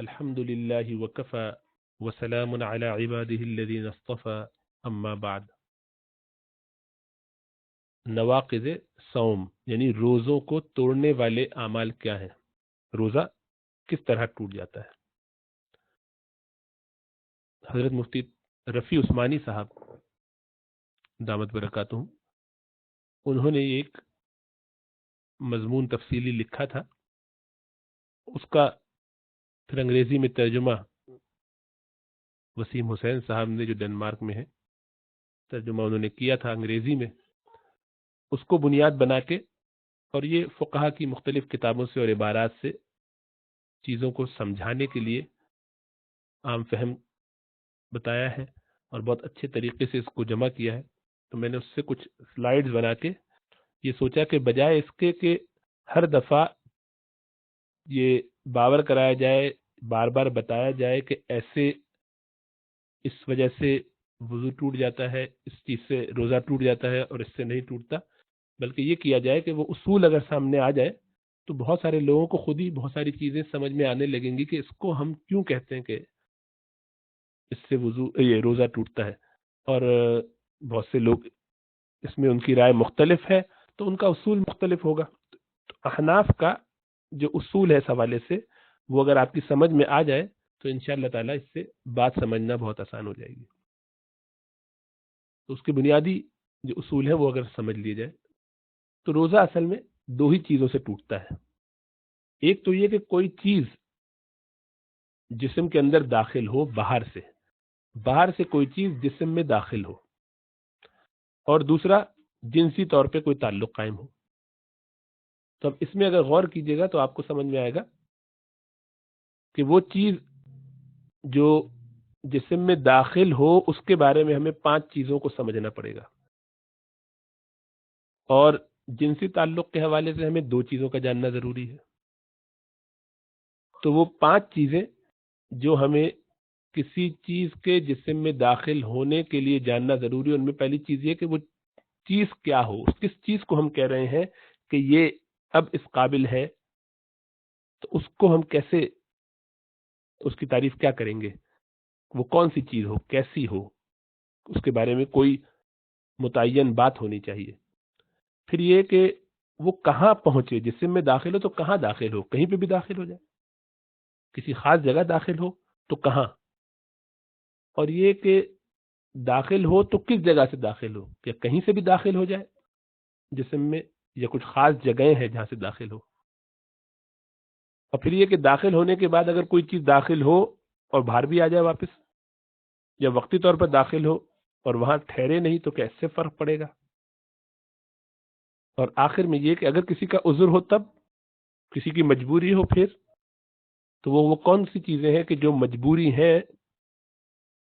الحمد للہ وکفى وسلام علی عباده الذین اصطفى اما بعد۔ نواقض صوم یعنی روزوں کو توڑنے والے اعمال کیا ہیں؟ روزہ کس طرح ٹوٹ جاتا ہے؟ حضرت مفتی رفیع عثمانی صاحب دامت برکاتہم انہوں نے ایک مضمون تفصیلی لکھا تھا، اس کا پھر انگریزی میں ترجمہ وسیم حسین صاحب نے جو ڈنمارک میں ہے ترجمہ انہوں نے کیا تھا انگریزی میں، اس کو بنیاد بنا کے اور یہ فقہا کی مختلف کتابوں سے اور عبارات سے چیزوں کو سمجھانے کے لیے عام فہم بتایا ہے اور بہت اچھے طریقے سے اس کو جمع کیا ہے۔ تو میں نے اس سے کچھ سلائیڈز بنا کے یہ سوچا کہ بجائے اس کے کہ ہر دفعہ یہ باور کرایا جائے، بار بار بتایا جائے کہ ایسے اس وجہ سے وضو ٹوٹ جاتا ہے، اس چیز سے روزہ ٹوٹ جاتا ہے اور اس سے نہیں ٹوٹتا، بلکہ یہ کیا جائے کہ وہ اصول اگر سامنے آ جائے تو بہت سارے لوگوں کو خود ہی بہت ساری چیزیں سمجھ میں آنے لگیں گی کہ اس کو ہم کیوں کہتے ہیں کہ اس سے یہ روزہ ٹوٹتا ہے۔ اور بہت سے لوگ اس میں ان کی رائے مختلف ہے تو ان کا اصول مختلف ہوگا۔ تو احناف کا جو اصول ہے اس حوالے سے وہ اگر آپ کی سمجھ میں آ جائے تو انشاءاللہ تعالیٰ اس سے بات سمجھنا بہت آسان ہو جائے گی۔ تو اس کے بنیادی جو اصول ہے وہ اگر سمجھ لیے جائے تو روزہ اصل میں دو ہی چیزوں سے ٹوٹتا ہے۔ ایک تو یہ کہ کوئی چیز جسم کے اندر داخل ہو، باہر سے کوئی چیز جسم میں داخل ہو، اور دوسرا جنسی طور پہ کوئی تعلق قائم ہو۔ تو اب اس میں اگر غور کیجئے گا تو آپ کو سمجھ میں آئے گا کہ وہ چیز جو جسم میں داخل ہو اس کے بارے میں ہمیں 5 چیزوں کو سمجھنا پڑے گا، اور جنسی تعلق کے حوالے سے ہمیں 2 چیزوں کا جاننا ضروری ہے۔ تو وہ 5 چیزیں جو ہمیں کسی چیز کے جسم میں داخل ہونے کے لیے جاننا ضروری ہے، ان میں پہلی چیز یہ کہ وہ چیز کیا ہو، کس چیز کو ہم کہہ رہے ہیں کہ یہ اب اس قابل ہے، تو اس کو ہم کیسے، اس کی تعریف کیا کریں گے، وہ کون سی چیز ہو، کیسی ہو، اس کے بارے میں کوئی متعین بات ہونی چاہیے۔ پھر یہ کہ وہ کہاں پہنچے، جسم میں داخل ہو تو کہاں داخل ہو، کہیں پہ بھی داخل ہو جائے، کسی خاص جگہ داخل ہو تو کہاں، اور یہ کہ داخل ہو تو کس جگہ سے داخل ہو، یا کہیں سے بھی داخل ہو جائے جسم میں، یا کچھ خاص جگہیں ہیں جہاں سے داخل ہو، اور پھر یہ کہ داخل ہونے کے بعد اگر کوئی چیز داخل ہو اور باہر بھی آ جائے واپس، یا وقتی طور پر داخل ہو اور وہاں ٹھہرے نہیں، تو کیسے فرق پڑے گا، اور آخر میں یہ کہ اگر کسی کا عذر ہو تب، کسی کی مجبوری ہو پھر، تو وہ کون سی چیزیں ہیں کہ جو مجبوری ہیں،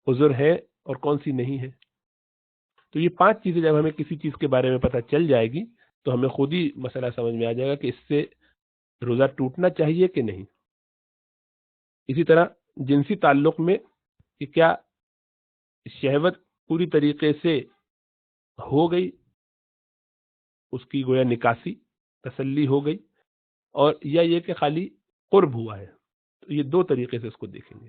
عذر ہے، اور کون سی نہیں ہے۔ تو یہ 5 چیزیں جب ہمیں کسی چیز کے بارے میں پتہ چل جائے گی تو ہمیں خود ہی مسئلہ سمجھ میں آ جائے گا کہ اس سے روزہ ٹوٹنا چاہیے کہ نہیں۔ اسی طرح جنسی تعلق میں کہ کیا شہوت پوری طریقے سے ہو گئی، اس کی گویا نکاسی، تسلی ہو گئی، اور یا یہ کہ خالی قرب ہوا ہے۔ تو یہ 2 طریقے سے اس کو دیکھیں گے۔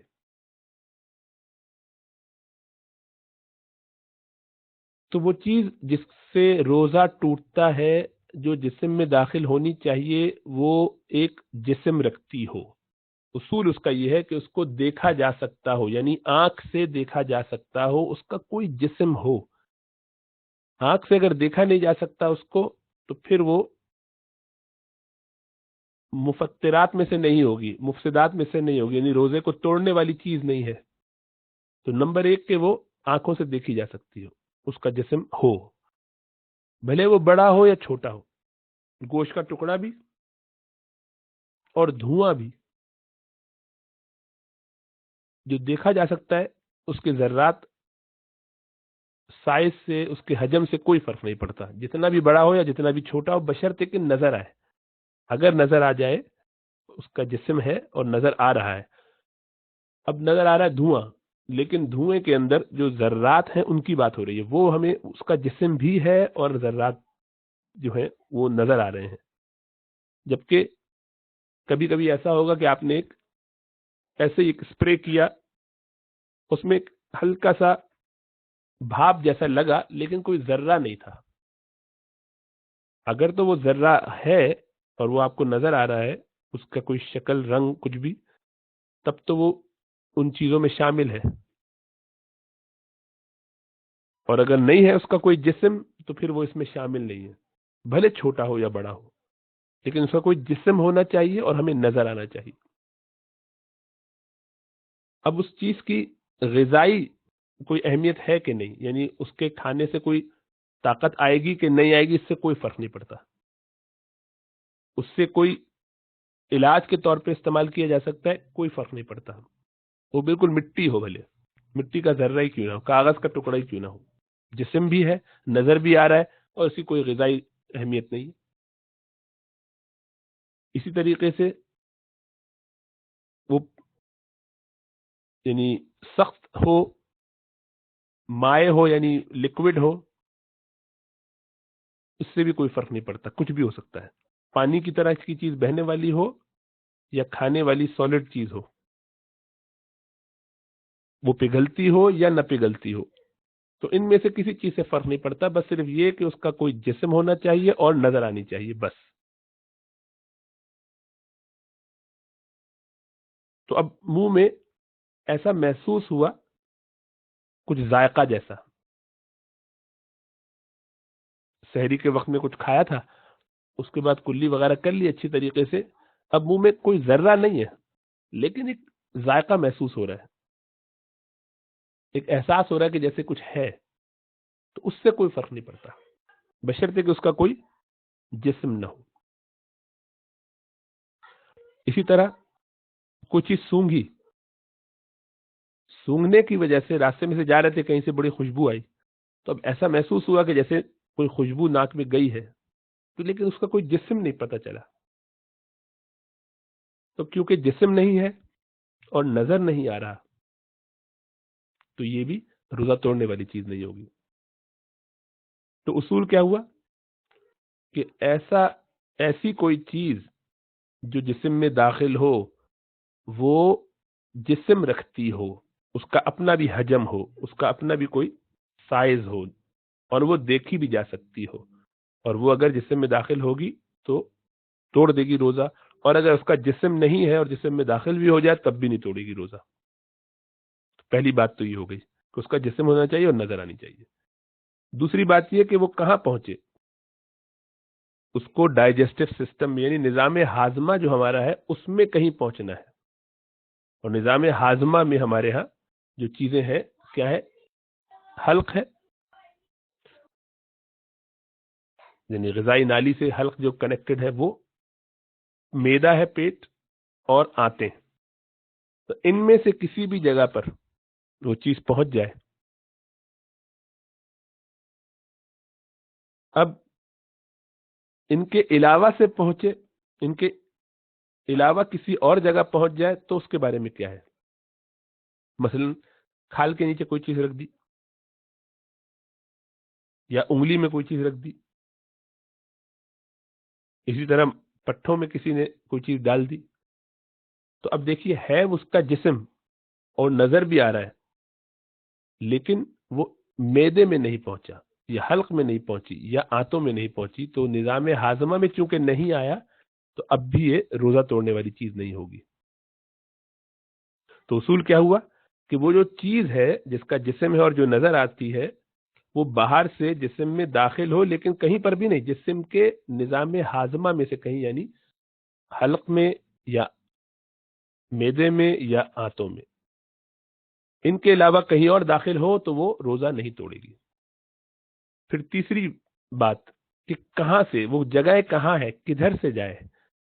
تو وہ چیز جس سے روزہ ٹوٹتا ہے، جو جسم میں داخل ہونی چاہیے، وہ ایک جسم رکھتی ہو۔ اصول اس کا یہ ہے کہ اس کو دیکھا جا سکتا ہو، یعنی آنکھ سے دیکھا جا سکتا ہو، اس کا کوئی جسم ہو۔ آنکھ سے اگر دیکھا نہیں جا سکتا اس کو تو پھر وہ مفطرات میں سے نہیں ہوگی، مفسدات میں سے نہیں ہوگی، یعنی روزے کو توڑنے والی چیز نہیں ہے۔ تو نمبر 1 کہ وہ آنکھوں سے دیکھی جا سکتی ہو، اس کا جسم ہو، بھلے وہ بڑا ہو یا چھوٹا ہو، گوشت کا ٹکڑا بھی اور دھواں بھی جو دیکھا جا سکتا ہے، اس کے ذرات سائز سے، اس کے حجم سے کوئی فرق نہیں پڑتا، جتنا بھی بڑا ہو یا جتنا بھی چھوٹا ہو، بشرطے کہ نظر آئے۔ اگر نظر آ جائے اس کا جسم ہے اور نظر آ رہا ہے، اب نظر آ رہا ہے دھواں، لیکن دھوئیں کے اندر جو ذرات ہیں ان کی بات ہو رہی ہے، وہ ہمیں اس کا جسم بھی ہے اور ذرات جو ہیں وہ نظر آ رہے ہیں۔ جبکہ کبھی کبھی ایسا ہوگا کہ آپ نے ایک ایسے ہی ایک اسپرے کیا، اس میں ایک ہلکا سا بھاپ جیسا لگا لیکن کوئی ذرہ نہیں تھا. اگر تو وہ ذرہ ہے اور وہ آپ کو نظر آ رہا ہے، اس کا کوئی شکل، رنگ، کچھ بھی، تب تو وہ ان چیزوں میں شامل ہے. اور اگر نہیں ہے اس کا کوئی جسم تو پھر وہ اس میں شامل نہیں ہے، بھلے چھوٹا ہو یا بڑا ہو، لیکن اس کا کوئی جسم ہونا چاہیے اور ہمیں نظر آنا چاہیے. اب اس چیز کی غذائی کوئی اہمیت ہے کہ نہیں، یعنی اس کے کھانے سے کوئی طاقت آئے گی کہ نہیں آئے گی، اس سے کوئی فرق نہیں پڑتا. اس سے کوئی علاج کے طور پہ استعمال کیا جا سکتا ہے، کوئی فرق نہیں پڑتا. وہ بالکل مٹی ہو، بھلے مٹی کا ذرہ ہی کیوں نہ ہو، کاغذ کا ٹکڑا ہی کیوں نہ ہو، جسم بھی ہے، نظر بھی آ رہا ہے، اور اس کی کوئی غذائی اہمیت نہیں ہے. اسی طریقے سے وہ یعنی سخت ہو، مائع ہو یعنی لکوڈ ہو، اس سے بھی کوئی فرق نہیں پڑتا، کچھ بھی ہو سکتا ہے. پانی کی طرح اس کی چیز بہنے والی ہو یا کھانے والی سالڈ چیز ہو، وہ پگھلتی ہو یا نہ پگھلتی ہو، تو ان میں سے کسی چیز سے فرق نہیں پڑتا، بس صرف یہ کہ اس کا کوئی جسم ہونا چاہیے اور نظر آنی چاہیے، بس. تو اب منہ میں ایسا محسوس ہوا کچھ ذائقہ جیسا، سحری کے وقت میں کچھ کھایا تھا، اس کے بعد کلی وغیرہ کر لی اچھی طریقے سے، اب منہ میں کوئی ذرہ نہیں ہے لیکن ایک ذائقہ محسوس ہو رہا ہے، ایک احساس ہو رہا ہے کہ جیسے کچھ ہے. تو اس سے کوئی فرق نہیں پڑتا، بشرطے کہ اس کا کوئی جسم نہ ہو. اسی طرح کوئی چیز سونگھی، سونگنے کی وجہ سے راستے میں سے جا رہے تھے، کہیں سے بڑی خوشبو آئی، تو اب ایسا محسوس ہوا کہ جیسے کوئی خوشبو ناک میں گئی ہے، تو لیکن اس کا کوئی جسم نہیں پتہ چلا. تو کیونکہ جسم نہیں ہے اور نظر نہیں آ رہا، تو یہ بھی روزہ توڑنے والی چیز نہیں ہوگی. تو اصول کیا ہوا کہ ایسی کوئی چیز جو جسم میں داخل ہو، وہ جسم رکھتی ہو، اس کا اپنا بھی حجم ہو، اس کا اپنا بھی کوئی سائز ہو، اور وہ دیکھی بھی جا سکتی ہو، اور وہ اگر جسم میں داخل ہوگی تو توڑ دے گی روزہ، اور اگر اس کا جسم نہیں ہے اور جسم میں داخل بھی ہو جائے تب بھی نہیں توڑے گی روزہ. پہلی بات تو یہ ہو گئی کہ اس کا جسم ہونا چاہیے اور نظر آنی چاہیے. دوسری بات یہ کہ وہ کہاں پہنچے، اس کو ڈائجسٹو سسٹم یعنی نظام ہاضمہ جو ہمارا ہے اس میں کہیں پہنچنا ہے. اور نظام ہاضمہ میں ہمارے ہاں جو چیزیں ہیں کیا ہے، حلق ہے، یعنی غذائی نالی سے حلق جو کنیکٹڈ ہے، وہ میدا ہے، پیٹ اور آنتیں. تو ان میں سے کسی بھی جگہ پر وہ چیز پہنچ جائے، اب ان کے علاوہ سے پہنچے، ان کے علاوہ کسی اور جگہ پہنچ جائے تو اس کے بارے میں کیا ہے. مثلا کھال کے نیچے کوئی چیز رکھ دی، یا انگلی میں کوئی چیز رکھ دی، اسی طرح پٹھوں میں کسی نے کوئی چیز ڈال دی، تو اب دیکھیے ہے اس کا جسم اور نظر بھی آ رہا ہے، لیکن وہ میدے میں نہیں پہنچا، یا حلق میں نہیں پہنچی، یا آنتوں میں نہیں پہنچی، تو نظام ہاضمہ میں چونکہ نہیں آیا تو اب بھی یہ روزہ توڑنے والی چیز نہیں ہوگی. تو اصول کیا ہوا کہ وہ جو چیز ہے جس کا جسم ہے اور جو نظر آتی ہے، وہ باہر سے جسم میں داخل ہو لیکن کہیں پر بھی نہیں، جسم کے نظام ہاضمہ میں سے کہیں، یعنی حلق میں یا میدے میں یا آنتوں میں، ان کے علاوہ کہیں اور داخل ہو تو وہ روزہ نہیں توڑے گی. پھر تیسری بات کہ کہاں سے، وہ جگہ کہاں ہے، کدھر سے جائے،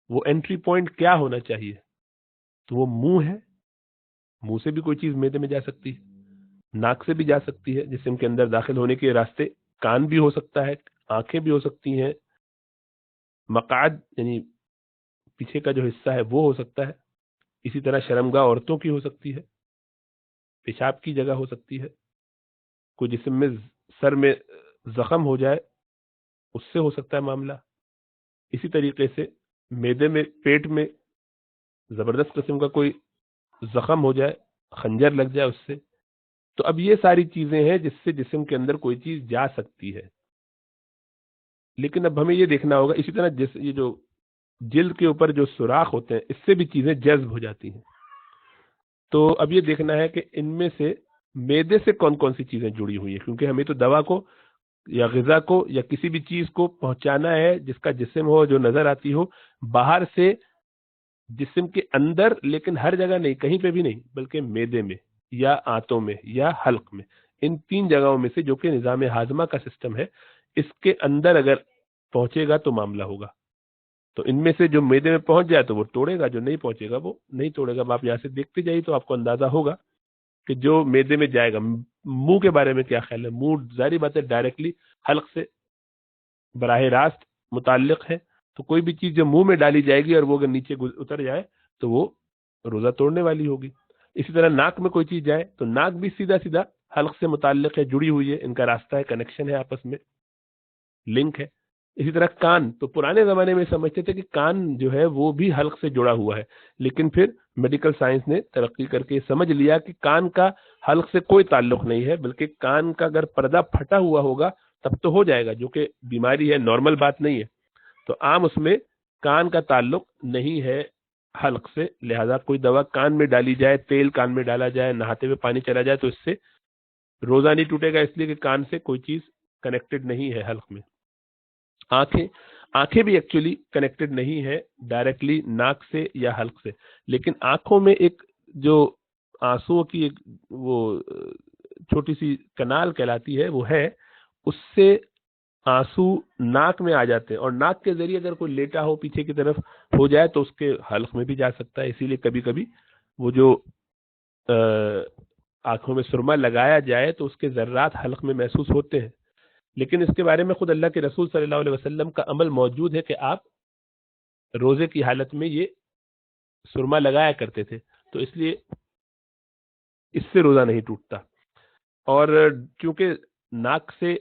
وہ انٹری پوائنٹ کیا ہونا چاہیے. تو وہ منہ ہے، منہ سے بھی کوئی چیز میدے میں جا سکتی ہے، ناک سے بھی جا سکتی ہے، جسم کے اندر داخل ہونے کے راستے، کان بھی ہو سکتا ہے، آنکھیں بھی ہو سکتی ہیں، مقعد یعنی پیچھے کا جو حصہ ہے وہ ہو سکتا ہے، اسی طرح شرمگاہ عورتوں کی ہو سکتی ہے، پیشاب کی جگہ ہو سکتی ہے، کوئی جسم میں سر میں زخم ہو جائے اس سے ہو سکتا ہے معاملہ. اسی طریقے سے میدے میں، پیٹ میں زبردست قسم کا کوئی زخم ہو جائے، خنجر لگ جائے اس سے، تو اب یہ ساری چیزیں ہیں جس سے جسم کے اندر کوئی چیز جا سکتی ہے. لیکن اب ہمیں یہ دیکھنا ہوگا، اسی طرح یہ جو جلد کے اوپر جو سوراخ ہوتے ہیں اس سے بھی چیزیں جذب ہو جاتی ہیں. تو اب یہ دیکھنا ہے کہ ان میں سے معدے سے کون کون سی چیزیں جڑی ہوئی ہیں، کیونکہ ہمیں تو دوا کو یا غذا کو یا کسی بھی چیز کو پہنچانا ہے جس کا جسم ہو، جو نظر آتی ہو، باہر سے جسم کے اندر، لیکن ہر جگہ نہیں، کہیں پہ بھی نہیں، بلکہ معدے میں یا آنتوں میں یا حلق میں. ان 3 جگہوں میں سے جو کہ نظام ہاضمہ کا سسٹم ہے، اس کے اندر اگر پہنچے گا تو معاملہ ہوگا. تو ان میں سے جو معدے میں پہنچ جائے تو وہ توڑے گا، جو نہیں پہنچے گا وہ نہیں توڑے گا. اب آپ یہاں سے دیکھتے جائیے تو آپ کو اندازہ ہوگا کہ جو معدے میں جائے گا. منہ کے بارے میں کیا خیال ہے؟ منہ ظاہری بات ہے ڈائریکٹلی حلق سے براہ راست متعلق ہے، تو کوئی بھی چیز جو منہ میں ڈالی جائے گی اور وہ اگر نیچے اتر جائے تو وہ روزہ توڑنے والی ہوگی. اسی طرح ناک میں کوئی چیز جائے تو ناک بھی سیدھا سیدھا حلق سے متعلق ہے، جڑی ہوئی ہے، ان کا راستہ ہے، کنیکشن ہے، آپس میں لنک ہے. اسی طرح کان، تو پرانے زمانے میں سمجھتے تھے کہ کان جو ہے وہ بھی حلق سے جڑا ہوا ہے، لیکن پھر میڈیکل سائنس نے ترقی کر کے سمجھ لیا کہ کان کا حلق سے کوئی تعلق نہیں ہے، بلکہ کان کا اگر پردہ پھٹا ہوا ہوگا تب تو ہو جائے گا، جو کہ بیماری ہے، نارمل بات نہیں ہے. تو عام اس میں کان کا تعلق نہیں ہے حلق سے، لہذا کوئی دوا کان میں ڈالی جائے، تیل کان میں ڈالا جائے، نہاتے ہوئے پانی چلا جائے تو اس سے روزہ نہیں ٹوٹے گا، اس لیے کہ کان سے کوئی چیز کنیکٹڈ نہیں ہے حلق میں. آنکھیں بھی ایکچولی کنیکٹڈ نہیں ہے ڈائریکٹلی ناک سے یا حلق سے، لیکن آنکھوں میں ایک جو آنسوؤں کی ایک وہ چھوٹی سی کنال کہلاتی ہے وہ ہے، اس سے آنسو ناک میں آ جاتے ہیں، اور ناک کے ذریعے اگر کوئی لیٹا ہو پیچھے کی طرف ہو جائے تو اس کے حلق میں بھی جا سکتا ہے. اسی لیے کبھی کبھی وہ جو آنکھوں میں سرما لگایا جائے تو اس کے ذرات حلق میں محسوس ہوتے ہیں، لیکن اس کے بارے میں خود اللہ کے رسول صلی اللہ علیہ وسلم کا عمل موجود ہے کہ آپ روزے کی حالت میں یہ سرما لگایا کرتے تھے، تو اس لیے اس سے روزہ نہیں ٹوٹتا. اور چونکہ ناک سے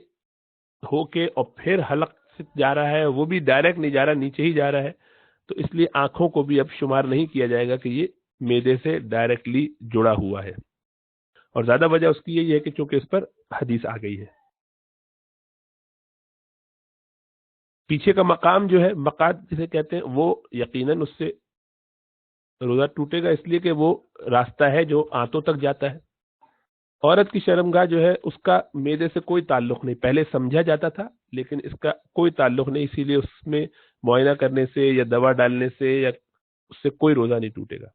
ہو کے اور پھر حلق سے جا رہا ہے، وہ بھی ڈائریکٹ نہیں جا رہا، نیچے ہی جا رہا ہے، تو اس لیے آنکھوں کو بھی اب شمار نہیں کیا جائے گا کہ یہ معدے سے ڈائریکٹلی جڑا ہوا ہے. اور زیادہ وجہ اس کی یہی ہے کہ چونکہ اس پر حدیث آ گئی ہے. پیچھے کا مقام جو ہے، مقاد جسے کہتے ہیں، وہ یقیناً اس سے روزہ ٹوٹے گا، اس لیے کہ وہ راستہ ہے جو آنتوں تک جاتا ہے. عورت کی شرمگاہ جو ہے اس کا معدے سے کوئی تعلق نہیں، پہلے سمجھا جاتا تھا لیکن اس کا کوئی تعلق نہیں، اسی لیے اس میں معائنہ کرنے سے یا دوا ڈالنے سے یا اس سے کوئی روزہ نہیں ٹوٹے گا.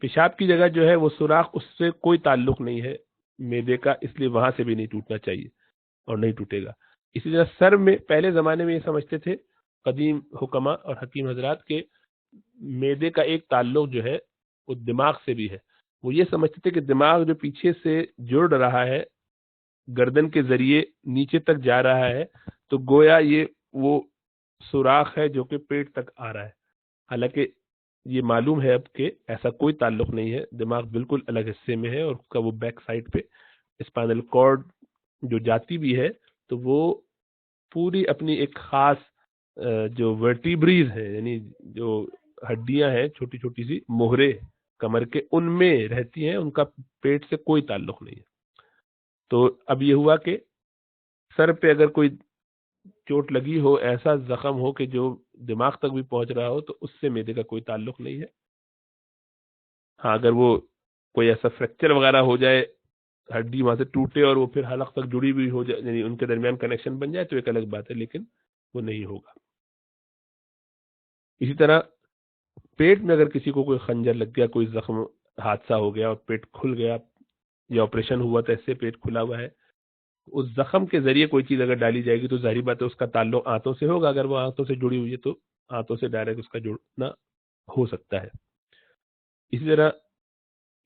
پیشاب کی جگہ جو ہے وہ سوراخ، اس سے کوئی تعلق نہیں ہے معدے کا، اس لیے وہاں سے بھی نہیں ٹوٹنا چاہیے اور نہیں ٹوٹے گا. اسی طرح سر میں پہلے زمانے میں یہ سمجھتے تھے قدیم حکما اور حکیم حضرات کے معدے کا ایک تعلق جو ہے وہ دماغ سے بھی ہے. وہ یہ سمجھتے تھے کہ دماغ جو پیچھے سے جڑ رہا ہے گردن کے ذریعے نیچے تک جا رہا ہے، تو گویا یہ وہ سوراخ ہے جو کہ پیٹ تک آ رہا ہے. حالانکہ یہ معلوم ہے اب کہ ایسا کوئی تعلق نہیں ہے، دماغ بالکل الگ حصے میں ہے، اور اس کا وہ بیک سائڈ پہ اسپائنل کارڈ جو جاتی بھی ہے تو وہ پوری اپنی ایک خاص جو ورٹیبریز ہیں، یعنی جو ہڈیاں ہیں چھوٹی چھوٹی سی موہرے کمر کے، ان میں رہتی ہیں، ان کا پیٹ سے کوئی تعلق نہیں ہے. تو اب یہ ہوا کہ سر پہ اگر کوئی چوٹ لگی ہو، ایسا زخم ہو کہ جو دماغ تک بھی پہنچ رہا ہو، تو اس سے معدے کا کوئی تعلق نہیں ہے. ہاں اگر وہ کوئی ایسا فریکچر وغیرہ ہو جائے، ہڈی وہاں سے ٹوٹے اور وہ پھر حلق تک جڑی ہوئی ہو جائے، یعنی ان کے درمیان کنیکشن بن جائے تو ایک الگ بات ہے، لیکن وہ نہیں ہوگا. اسی طرح پیٹ میں اگر کسی کو کوئی خنجر لگ گیا، کوئی زخم، حادثہ ہو گیا اور پیٹ کھل گیا یا آپریشن ہوا تو ایسے پیٹ کھلا ہوا ہے، اس زخم کے ذریعے کوئی چیز اگر ڈالی جائے گی تو ظاہری بات ہے اس کا تعلق آنتوں سے ہوگا. اگر وہ آنتوں سے جڑی ہوئی ہے تو آنتوں سے ڈائریکٹ اس کا جڑنا ہو سکتا ہے. اسی طرح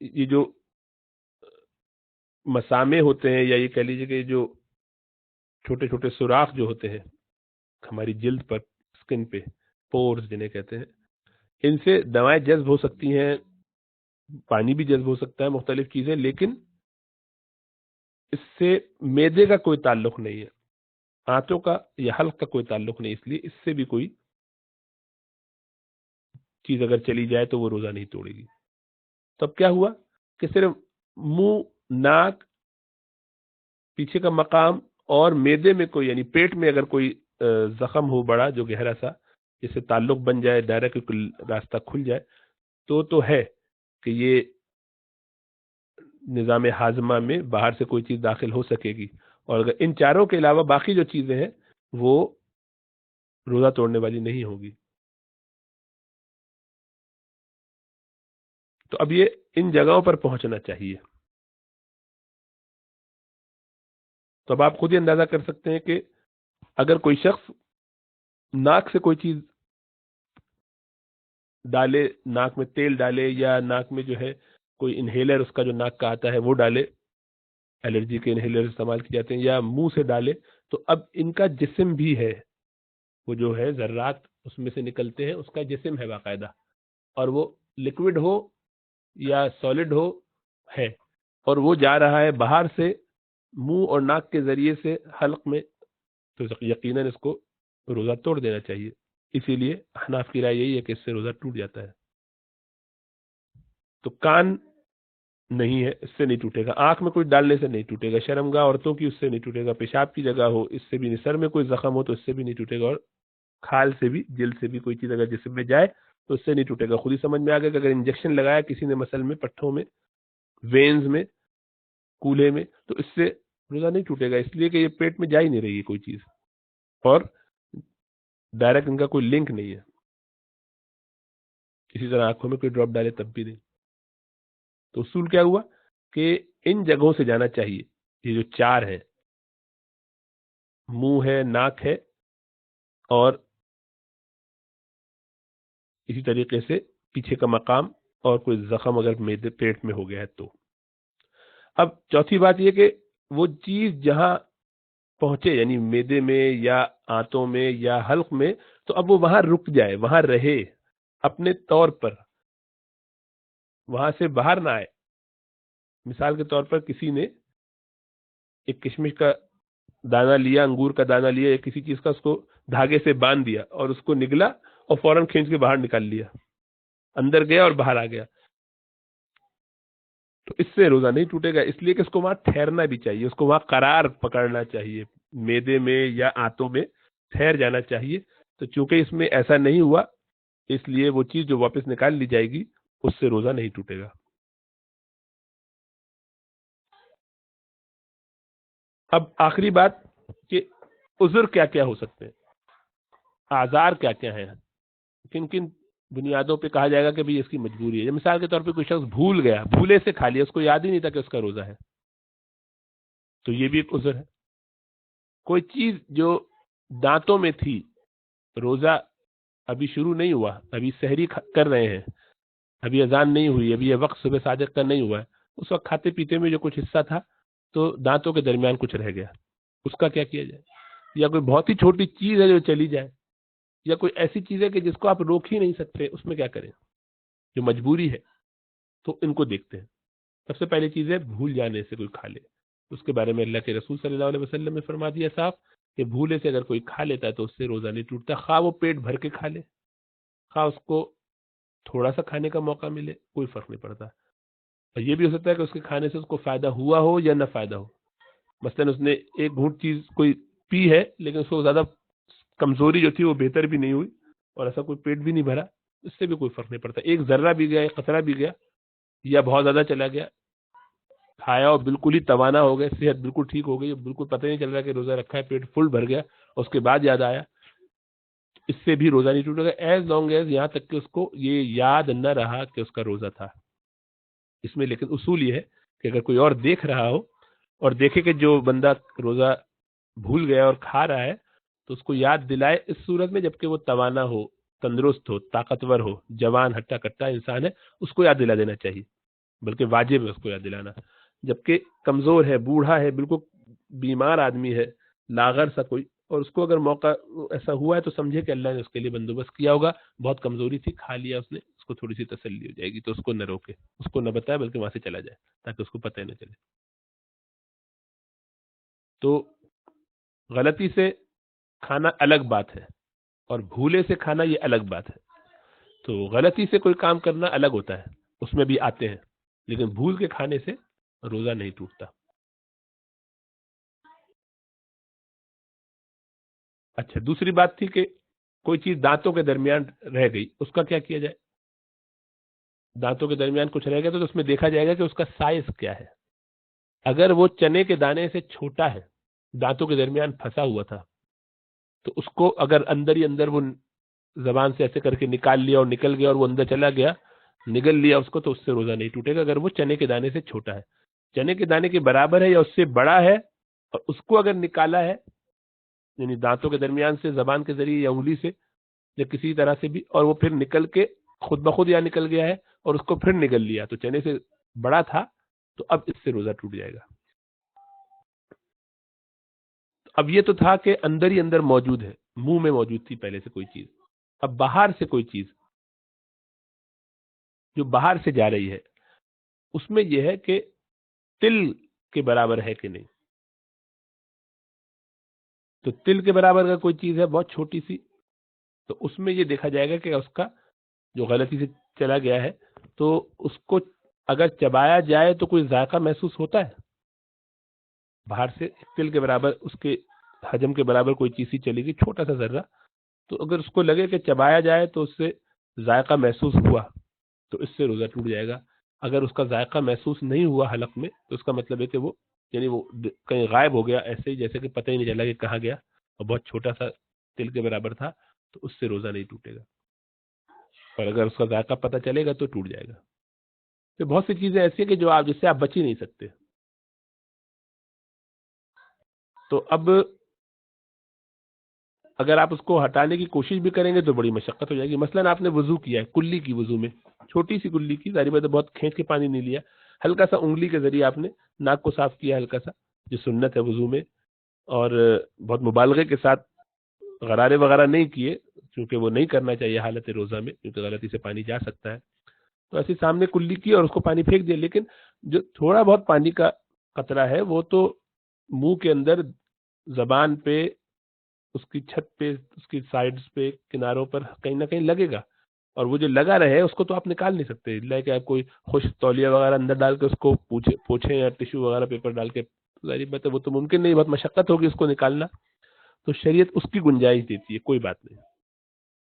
یہ جو مسامے ہوتے ہیں، یا یہ کہہ لیجیے کہ جو چھوٹے چھوٹے سوراخ جو ہوتے ہیں ہماری جلد پر، اسکن پہ، پورز جنہیں کہتے ہیں، ان سے دوائیں جذب ہو سکتی ہیں، پانی بھی جذب ہو سکتا ہے، مختلف چیزیں، لیکن اس سے معدے کا کوئی تعلق نہیں ہے، آنتوں کا یا حلق کا کوئی تعلق نہیں، اس لیے اس سے بھی کوئی چیز اگر چلی جائے تو وہ روزہ نہیں توڑے گی. تو اب کیا ہوا کہ صرف منہ، ناک، پیچھے کا مقام اور معدے میں کوئی، یعنی پیٹ میں اگر کوئی زخم ہو بڑا جو گہرا سا، جس سے تعلق بن جائے، ڈائریکٹ راستہ کھل جائے، تو ہے کہ یہ نظام ہاضمہ میں باہر سے کوئی چیز داخل ہو سکے گی. اور اگر ان چاروں کے علاوہ باقی جو چیزیں ہیں وہ روزہ توڑنے والی نہیں ہوگی. تو اب یہ ان جگہوں پر پہنچنا چاہیے. تو اب آپ خود ہی اندازہ کر سکتے ہیں کہ اگر کوئی شخص ناک سے کوئی چیز ڈالے، ناک میں تیل ڈالے، یا ناک میں جو ہے کوئی انہیلر اس کا جو ناک کا آتا ہے وہ ڈالے، الرجی کے انہیلر استعمال کیے جاتے ہیں، یا منہ سے ڈالے، تو اب ان کا جسم بھی ہے، وہ جو ہے ذرات اس میں سے نکلتے ہیں، اس کا جسم ہے باقاعدہ، اور وہ لکوڈ ہو یا سالڈ ہو ہے، اور وہ جا رہا ہے باہر سے منہ اور ناک کے ذریعے سے حلق میں، تو یقیناً اس کو روزہ توڑ دینا چاہیے. اسی لیے احناف کی رائے یہی ہے کہ اس سے روزہ ٹوٹ جاتا ہے. تو کان نہیں ہے، اس سے نہیں ٹوٹے گا. آنکھ میں کوئی ڈالنے سے نہیں ٹوٹے گا. شرمگاہ عورتوں کی اس سے نہیں ٹوٹے گا. پیشاب کی جگہ ہو اس سے بھی نہیں. سر میں کوئی زخم ہو تو اس سے بھی نہیں ٹوٹے گا. اور کھال سے بھی، جلد سے بھی کوئی چیز اگر جسم میں جائے تو اس سے نہیں ٹوٹے گا. خود ہی سمجھ میں آ گیا کہ اگر انجیکشن لگایا کسی نے مسل میں، پٹھوں میں، وینز میں، کولے میں، تو اس سے روزہ نہیں ٹوٹے گا، اس لیے کہ یہ پیٹ میں جا ہی نہیں رہی ہے کوئی چیز، اور ڈائریکٹ ان کا کوئی لنک نہیں ہے. اسی طرح آنکھوں میں کوئی ڈراپ ڈالے تب بھی نہیں. تو اصول کیا ہوا کہ ان جگہوں سے جانا چاہیے. یہ جو چار ہیں، منہ ہے، ناک ہے، اور اسی طریقے سے پیچھے کا مقام، اور کوئی زخم اگر میدے پیٹ میں ہو گیا ہے تو. اب چوتھی بات یہ کہ وہ چیز جہاں پہنچے، یعنی میدے میں یا آنتوں میں یا حلق میں، تو اب وہ وہاں رک جائے، وہاں رہے اپنے طور پر، وہاں سے باہر نہ آئے. مثال کے طور پر کسی نے ایک کشمش کا دانہ لیا، انگور کا دانہ لیا، یا کسی چیز کا، اس کو دھاگے سے باندھ دیا اور اس کو نگلا اور فوراً کھینچ کے باہر نکال لیا، اندر گیا اور باہر آ گیا، تو اس سے روزہ نہیں ٹوٹے گا. اس لیے کہ اس کو وہاں ٹھہرنا بھی چاہیے، اس کو وہاں قرار پکڑنا چاہیے، میدے میں یا آنتوں میں ٹھہر جانا چاہیے. تو چونکہ اس میں ایسا نہیں ہوا، اس لیے وہ چیز جو واپس نکال لی جائے گی اس سے روزہ نہیں ٹوٹے گا. اب آخری بات کہ عذر کیا کیا ہو سکتے ہیں، آزار کیا کیا ہیں، کن کن بنیادوں پہ کہا جائے گا کہ بھئی اس کی مجبوری ہے. مثال کے طور پہ کوئی شخص بھول گیا، بھولے سے کھا لیا، اس کو یاد ہی نہیں تھا کہ اس کا روزہ ہے، تو یہ بھی ایک عذر ہے. کوئی چیز جو دانتوں میں تھی، روزہ ابھی شروع نہیں ہوا، ابھی سحری کر رہے ہیں، ابھی اذان نہیں ہوئی، ابھی یہ وقت صبح صادق کا نہیں ہوا ہے، اس وقت کھاتے پیتے میں جو کچھ حصہ تھا تو دانتوں کے درمیان کچھ رہ گیا، اس کا کیا کیا جائے. یا کوئی بہت ہی چھوٹی چیز ہے جو چلی جائے، یا کوئی ایسی چیز ہے کہ جس کو آپ روک ہی نہیں سکتے، اس میں کیا کریں، جو مجبوری ہے. تو ان کو دیکھتے ہیں. سب سے پہلی چیز ہے بھول جانے سے کوئی کھا لے. اس کے بارے میں اللہ کے رسول صلی اللہ علیہ وسلم نے فرما دیا صاف کہ بھولے سے اگر کوئی کھا لیتا ہے تو اس سے روزہ نہیں ٹوٹتا، خواہ وہ پیٹ بھر کے کھا لے، خواہ اس کو تھوڑا سا کھانے کا موقع ملے، کوئی فرق نہیں پڑتا. اور یہ بھی ہو سکتا ہے کہ اس کے کھانے سے اس کو فائدہ ہوا ہو یا نہ فائدہ ہو. مثلا اس نے ایک گھونٹ چیز کوئی پی ہے، لیکن اس کو زیادہ کمزوری جو تھی وہ بہتر بھی نہیں ہوئی، اور ایسا کوئی پیٹ بھی نہیں بھرا، اس سے بھی کوئی فرق نہیں پڑتا. ایک ذرہ بھی گیا، ایک قطرہ بھی گیا، یا بہت زیادہ چلا گیا، کھایا اور بالکل ہی توانا ہو گیا، صحت بالکل ٹھیک ہو گئی، بالکل پتہ نہیں چل رہا کہ روزہ رکھا ہے، پیٹ فل بھر گیا، اور اس کے بعد یاد آیا، اس سے بھی روزہ نہیں ٹوٹے گا، ایز لانگ ایز یہاں تک کہ اس کو یہ یاد نہ رہا کہ اس کا روزہ تھا. اس میں لیکن اصول یہ ہے کہ اگر کوئی اور دیکھ رہا ہو اور دیکھے کہ جو بندہ روزہ بھول گیا اور کھا رہا ہے، تو اس کو یاد دلائے، اس صورت میں جبکہ وہ توانا ہو، تندرست ہو، طاقتور ہو، جوان ہٹا کٹا انسان ہے، اس کو یاد دلا دینا چاہیے، بلکہ واجب ہے اس کو یاد دلانا. جبکہ کمزور ہے، بوڑھا ہے، بالکل بیمار آدمی ہے، لاغر سا کوئی، اور اس کو اگر موقع ایسا ہوا ہے تو سمجھے کہ اللہ نے اس کے لیے بندوبست کیا ہوگا، بہت کمزوری تھی، کھا لیا اس نے، اس کو تھوڑی سی تسلی ہو جائے گی، تو اس کو نہ روکے، اس کو نہ بتائے، بلکہ وہاں سے چلا جائے تاکہ اس کو پتہ نہ چلے. تو غلطی سے کھانا الگ بات ہے، اور بھولے سے کھانا یہ الگ بات ہے. تو غلطی سے کوئی کام کرنا الگ ہوتا ہے، اس میں بھی آتے ہیں، لیکن بھول کے کھانے سے روزہ نہیں ٹوٹتا۔ اچھا، دوسری بات تھی کہ کوئی چیز دانتوں کے درمیان رہ گئی، اس کا کیا کیا جائے؟ دانتوں کے درمیان کچھ رہ گیا تو اس میں دیکھا جائے گا کہ اس کا سائز کیا ہے۔ اگر وہ چنے کے دانے سے چھوٹا ہے، دانتوں کے درمیان پھنسا ہوا تھا، تو اس کو اگر اندر ہی اندر وہ زبان سے ایسے کر کے نکال لیا اور نکل گیا اور وہ اندر چلا گیا، نگل لیا اس کو، تو اس سے روزہ نہیں ٹوٹے گا اگر وہ چنے کے دانے سے چھوٹا ہے۔ چنے کے دانے کے برابر ہے یا اس سے بڑا ہے اور اس کو اگر نکالا ہے، یعنی دانتوں کے درمیان سے زبان کے ذریعے یا انگلی سے یا کسی طرح سے بھی، اور وہ پھر نکل کے خود بخود یا نکل گیا ہے اور اس کو پھر نگل لیا، تو چنے سے بڑا تھا، تو اب اس سے روزہ ٹوٹ جائے گا۔ اب یہ تو تھا کہ اندر ہی اندر موجود ہے، منہ میں موجود تھی پہلے سے کوئی چیز۔ اب باہر سے کوئی چیز جو باہر سے جا رہی ہے، اس میں یہ ہے کہ تل کے برابر ہے کہ نہیں۔ تو تل کے برابر کا کوئی چیز ہے بہت چھوٹی سی، تو اس میں یہ دیکھا جائے گا کہ اس کا جو غلطی سے چلا گیا ہے، تو اس کو اگر چبایا جائے تو کوئی ذائقہ محسوس ہوتا ہے باہر سے؟ تل کے برابر اس کے حجم کے برابر کوئی چیز ہی چلے گی، چھوٹا سا ذرہ، تو اگر اس کو لگے کہ چبایا جائے تو اس سے ذائقہ محسوس ہوا، تو اس سے روزہ ٹوٹ جائے گا۔ اگر اس کا ذائقہ محسوس نہیں ہوا حلق میں، تو اس کا مطلب ہے کہ وہ یعنی وہ کہیں غائب ہو گیا، ایسے ہی جیسے کہ پتہ ہی نہیں چلا کہ کہاں گیا، اور بہت چھوٹا سا تل کے برابر تھا، تو اس سے روزہ نہیں ٹوٹے گا۔ اور اگر اس کا ذائقہ پتہ چلے گا تو ٹوٹ جائے گا۔ تو بہت سی چیزیں ایسی ہیں کہ جو آپ جس سے آپ بچ ہی نہیں سکتے۔ تو اب اگر آپ اس کو ہٹانے کی کوشش بھی کریں گے تو بڑی مشقت ہو جائے گی۔ مثلا آپ نے وضو کیا ہے، کلی کی وضو میں، چھوٹی سی کلی کی، ظاہر بات ہے بہت کھینچ کے پانی نہیں لیا، ہلکا سا انگلی کے ذریعے آپ نے ناک کو صاف کیا ہلکا سا، جو سنت ہے وضو میں، اور بہت مبالغے کے ساتھ غرارے وغیرہ نہیں کیے، کیونکہ وہ نہیں کرنا چاہیے حالت روزہ میں، کیونکہ غلطی سے پانی جا سکتا ہے۔ تو ایسی سامنے کلی کی اور اس کو پانی پھینک دیا، لیکن جو تھوڑا بہت پانی کا قطرہ ہے وہ تو منہ کے اندر، زبان پہ، اس کی چھت پہ، اس کی سائڈز پہ، کناروں پر کہیں نہ کہیں لگے گا، اور وہ جو لگا رہے اس کو تو آپ نکال نہیں سکتے، لے کے آپ کوئی خشک تولیہ وغیرہ اندر ڈال کے اس کو پوچھیں یا ٹیشو وغیرہ پیپر ڈال کے، ظاہر بات ہے وہ تو ممکن نہیں، بہت مشقت ہوگی اس کو نکالنا۔ تو شریعت اس کی گنجائش دیتی ہے، کوئی بات نہیں،